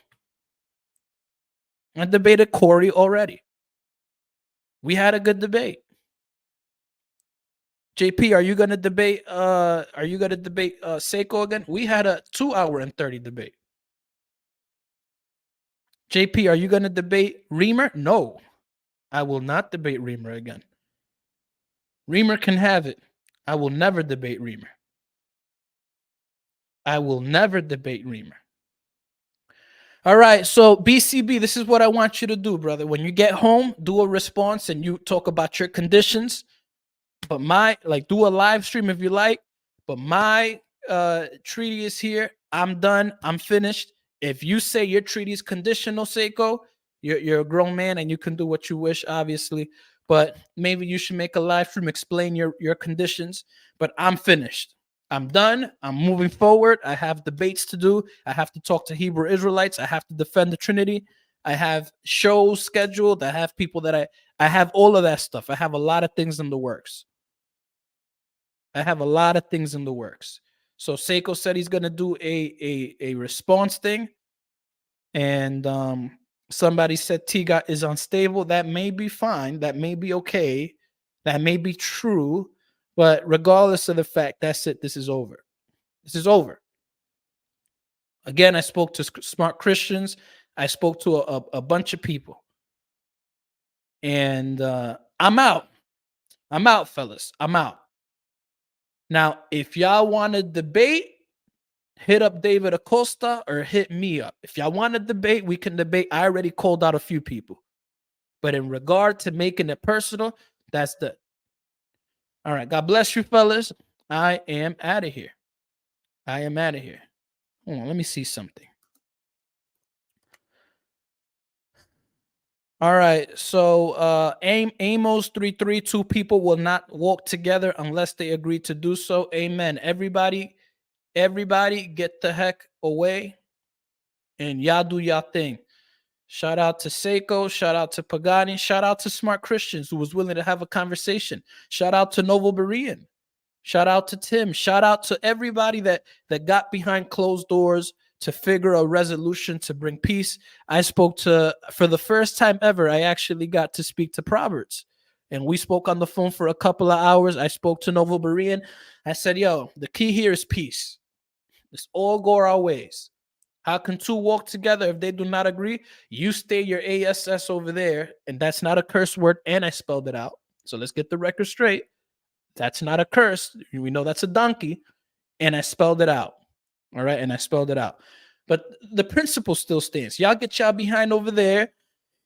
We had a good debate. JP, are you gonna debate SAIKO again? We had a 2 hour and 30 debate. JP, are you gonna debate Reamer? No, I will not debate Reamer again. Reamer can have it. I will never debate Reamer. All right, so BCB, this is what I want you to do, brother. When you get home, do a response and you talk about your conditions. But do a live stream if you like. But my treaty is here. I'm done. I'm finished. If you say your treaty is conditional, SAIKO, you're a grown man and you can do what you wish, obviously. But maybe you should make a live stream, explain your conditions. But I'm finished. I'm done. I'm moving forward. I have debates to do. I have to talk to Hebrew Israelites. I have to defend the Trinity. I have shows scheduled. I have people that I have all of that stuff. I have a lot of things in the works. So SAIKO said he's going to do a response thing. And Somebody said Tiga is unstable. That may be fine. That may be okay. That may be true. But regardless of the fact, that's it. This is over. This is over. Again, I spoke to smart Christians. I spoke to a bunch of people. And I'm out. I'm out, fellas. I'm out. Now, if y'all want to debate, hit up David Acosta or hit me up. If y'all want to debate, we can debate. I already called out a few people. But in regard to making it personal, that's the. All right. God bless you, fellas. I am out of here. I am out of here. Hold on, let me see something. All right. So Amos 3:3, people will not walk together unless they agree to do so. Amen. Everybody get the heck away and y'all do y'all thing. Shout out to SAIKO, shout out to Pagani, shout out to smart Christians who was willing to have a conversation. Shout out to Noble Berean. Shout out to Tim. Shout out to everybody that got behind closed doors to figure a resolution to bring peace. I spoke to, for the first time ever, I actually got to speak to Proverbs. And we spoke on the phone for a couple of hours. I spoke to Noble Berean. I said, yo, the key here is peace. Let's all go our ways. How can two walk together if they do not agree? You stay your ASS over there, and that's not a curse word, and I spelled it out. So let's get the record straight. That's not a curse. We know that's a donkey, and I spelled it out. All right, and I spelled it out. But the principle still stands. Y'all get y'all behind over there.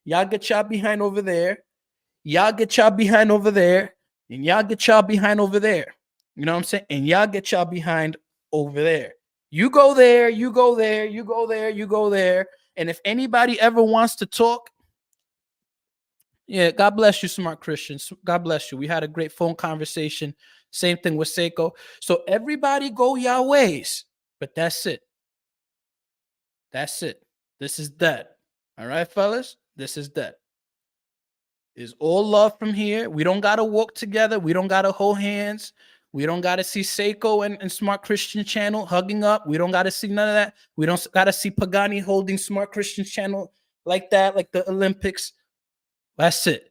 Y'all get y'all behind over there. Y'all get y'all behind over there. And y'all get y'all behind over there. You know what I'm saying? And y'all get y'all behind over there. You go there, you go there, you go there, you go there. And if anybody ever wants to talk, yeah, God bless you, smart Christians. God bless you. We had a great phone conversation. Same thing with SAIKO. So everybody go your ways. But that's it. That's it. This is dead. All right, fellas? This is dead. It's all love from here. We don't got to walk together. We don't got to hold hands. We don't got to see SAIKO and Smart Christian Channel hugging up. We don't got to see none of that. We don't got to see Pagani holding Smart Christian Channel like that, like the Olympics. That's it.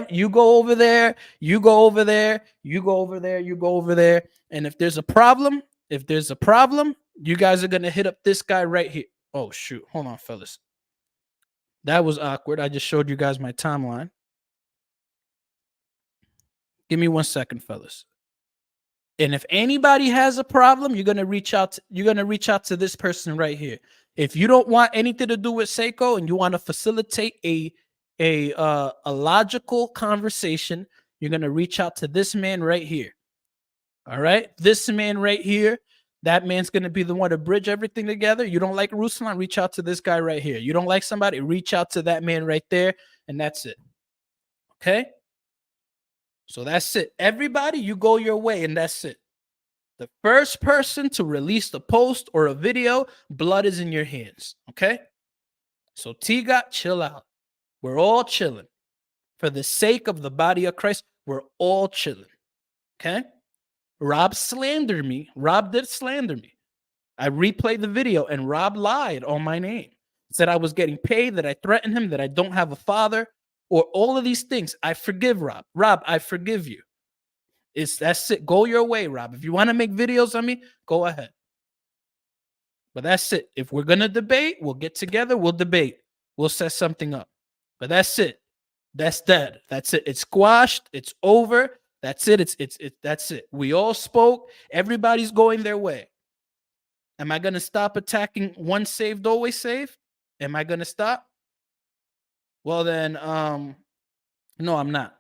You go over there. You go over there. You go over there. You go over there. And if there's a problem, you guys are going to hit up this guy right here. Oh, shoot. Hold on, fellas. That was awkward. I just showed you guys my timeline. Give me 1 second, fellas. And if anybody has a problem, you're gonna reach out to this person right here. If you don't want anything to do with SAIKO and you want to facilitate a logical conversation, you're gonna reach out to this man right here. All right, this man right here. That man's gonna be the one to bridge everything together. You don't like Ruslan, reach out to this guy right here. You don't like somebody, reach out to that man right there, and that's it. Okay. So that's it. Everybody, you go your way, and that's it. The first person to release the post or a video, blood is in your hands. Okay? So Tiga, chill out. We're all chilling. For the sake of the body of Christ, we're all chilling. Okay? Rob slandered me. Rob did slander me. I replayed the video, and Rob lied on my name. Said I was getting paid, that I threatened him, that I don't have a father. Or all of these things. I forgive Rob. Rob, I forgive you. That's it. Go your way, Rob. If you want to make videos on me, go ahead. But that's it. If we're gonna debate, we'll get together, we'll debate. We'll set something up. But that's it. That's dead. That's it. It's squashed. It's over. That's it. That's it. We all spoke. Everybody's going their way. Am I gonna stop attacking once saved, always saved? Am I gonna stop? Well, then, no, I'm not.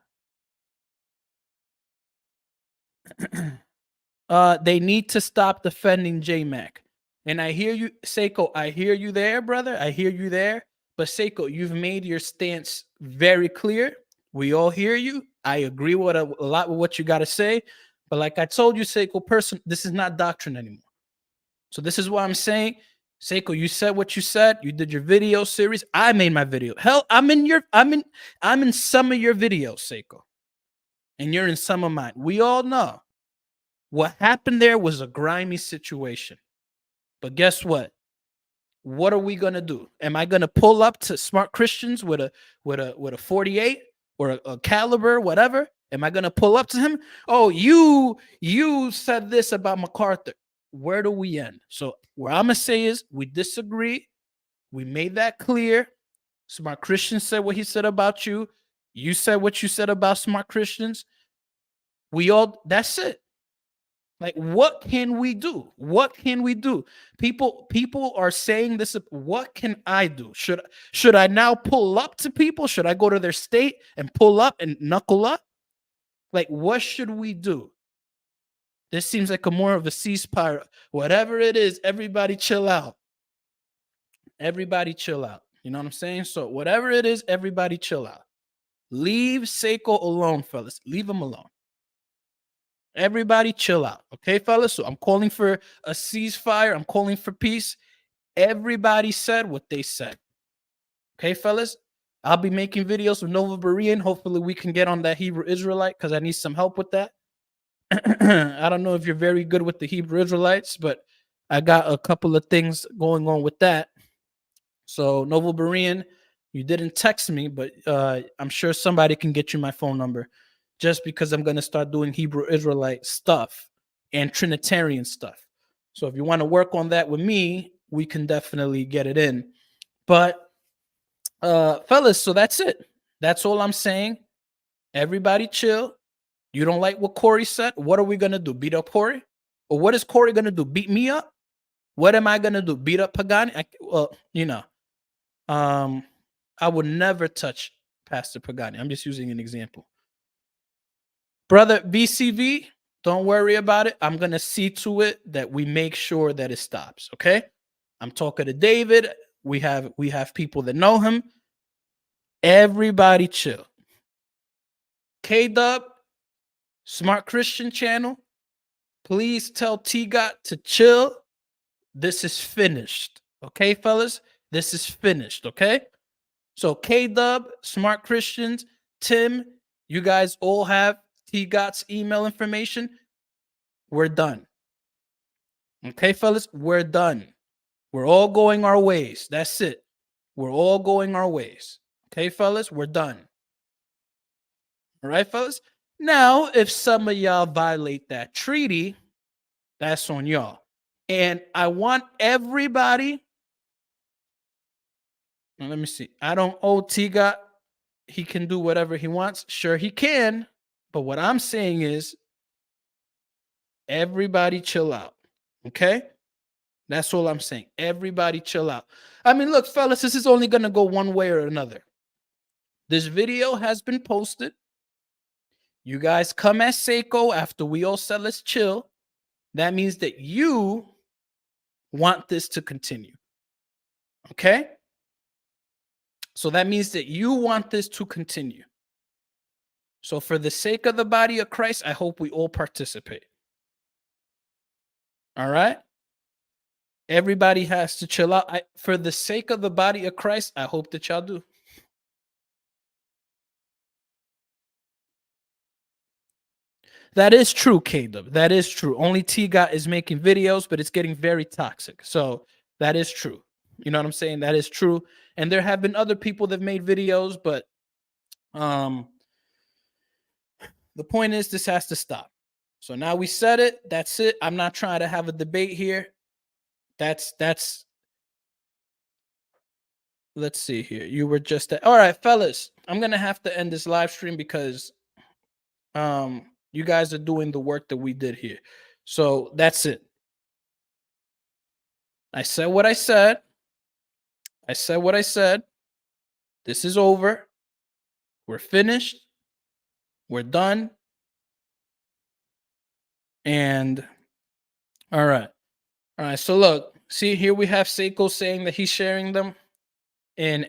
They need to stop defending J-Mac. And I hear you, SAIKO, I hear you there, brother. I hear you there. But SAIKO, you've made your stance very clear. We all hear you. I agree with a lot with what you got to say. But like I told you, SAIKO, this is not doctrine anymore. So this is what I'm saying. SAIKO, you said what you said. You did your video series. I made my video. Hell, I'm in some of your videos, SAIKO. And you're in some of mine. We all know what happened there was a grimy situation. But guess what? what are we gonna do? Am I gonna pull up to Smart Christians with a 48 or a caliber, whatever? Am I gonna pull up to him? Oh, you said this about MacArthur. Where do we end? So what I'm gonna say is we disagree. We made that clear. Smart Christian said what he said about you. You said what you said about Smart Christians. That's it. Like, what can we do? What can we do? People are saying this. What can I do? Should I now pull up to people? Should I go to their state and pull up and knuckle up? Like, what should we do? This seems like a more of a ceasefire. Whatever it is, everybody chill out. Everybody chill out. You know what I'm saying? So whatever it is, everybody chill out. Leave SAIKO alone, fellas. Leave him alone. Everybody chill out. Okay, fellas? So I'm calling for a ceasefire. I'm calling for peace. Everybody said what they said. Okay, fellas? I'll be making videos with Nova Berean. Hopefully we can get on that Hebrew Israelite because I need some help with that. I don't know if you're very good with the Hebrew Israelites, but I got a couple of things going on with that. So Nova Berean, you didn't text me, but I'm sure somebody can get you my phone number just because I'm going to start doing Hebrew Israelite stuff and Trinitarian stuff. So if you want to work on that with me, we can definitely get it in. But fellas, so that's it. That's all I'm saying. Everybody chill. You don't like what Corey said? What are we going to do? Beat up Corey? Or what is Corey going to do? Beat me up? What am I going to do? Beat up Pagani? I would never touch Pastor Pagani. I'm just using an example. Brother BCV, don't worry about it. I'm going to see to it that we make sure that it stops, okay? I'm talking to David. We have people that know him. Everybody chill. K-Dub, Smart Christian channel, please tell T-Got to chill. This is finished, okay, fellas? This is finished, okay? So K-Dub, Smart Christians, Tim, you guys all have T-Got's email information. We're done. Okay, fellas? We're done. We're all going our ways. That's it. We're all going our ways. Okay, fellas? We're done. All right, fellas? Now, if some of y'all violate that treaty, that's on y'all. And I want everybody... Now, let me see. I don't owe T-Got. He can do whatever he wants. Sure, he can. But what I'm saying is everybody chill out. Okay? That's all I'm saying. Everybody chill out. I mean, look, fellas, this is only going to go one way or another. This video has been posted. You guys come at SAIKO after we all said let's chill. That means that you want this to continue. Okay? So that means that you want this to continue. So for the sake of the body of Christ, I hope we all participate. All right? Everybody has to chill out. For the sake of the body of Christ, I hope that y'all do. That is true, K-Dub. That is true. Only T-Got is making videos, but it's getting very toxic. So that is true. You know what I'm saying? That is true. And there have been other people that made videos, but the point is this has to stop. So now we said it. That's it. I'm not trying to have a debate here. That's let's see here. You were just all right, fellas. I'm gonna have to end this live stream because you guys are doing the work that we did here. So that's it. I said what I said. I said what I said. This is over. We're finished. We're done. And all right. All right. So look, see here we have SAIKO saying that he's sharing them and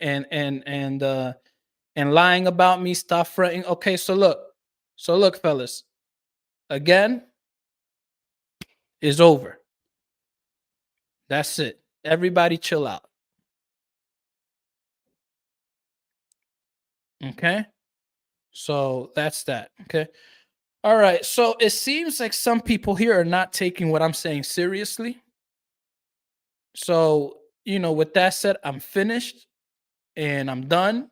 lying about me. Stop fretting. Okay, so look, fellas. Again, is over. That's it. Everybody chill out. Okay? So that's that. Okay? All right. So it seems like some people here are not taking what I'm saying seriously. So with that said, I'm finished and I'm done.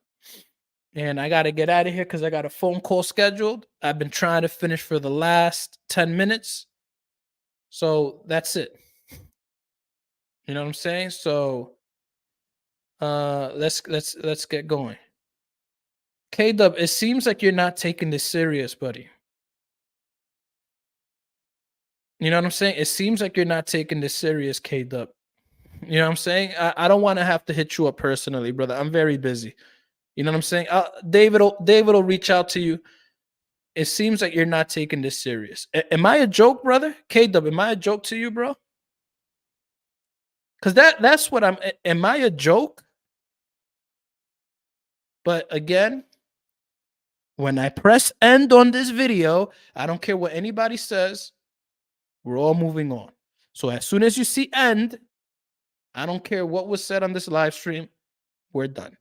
And I got to get out of here because I got a phone call scheduled. I've been trying to finish for the last 10 minutes. So that's it. You know what I'm saying? So let's get going. K-Dub, it seems like you're not taking this serious, buddy. You know what I'm saying? It seems like you're not taking this serious, K-Dub. You know what I'm saying? I don't want to have to hit you up personally, brother. I'm very busy. You know what I'm saying? David will reach out to you. It seems like you're not taking this serious. Am I a joke, brother? K-Dub, am I a joke to you, bro? Because that's what am I a joke? But again, when I press end on this video, I don't care what anybody says. We're all moving on. So as soon as you see end, I don't care what was said on this live stream. We're done.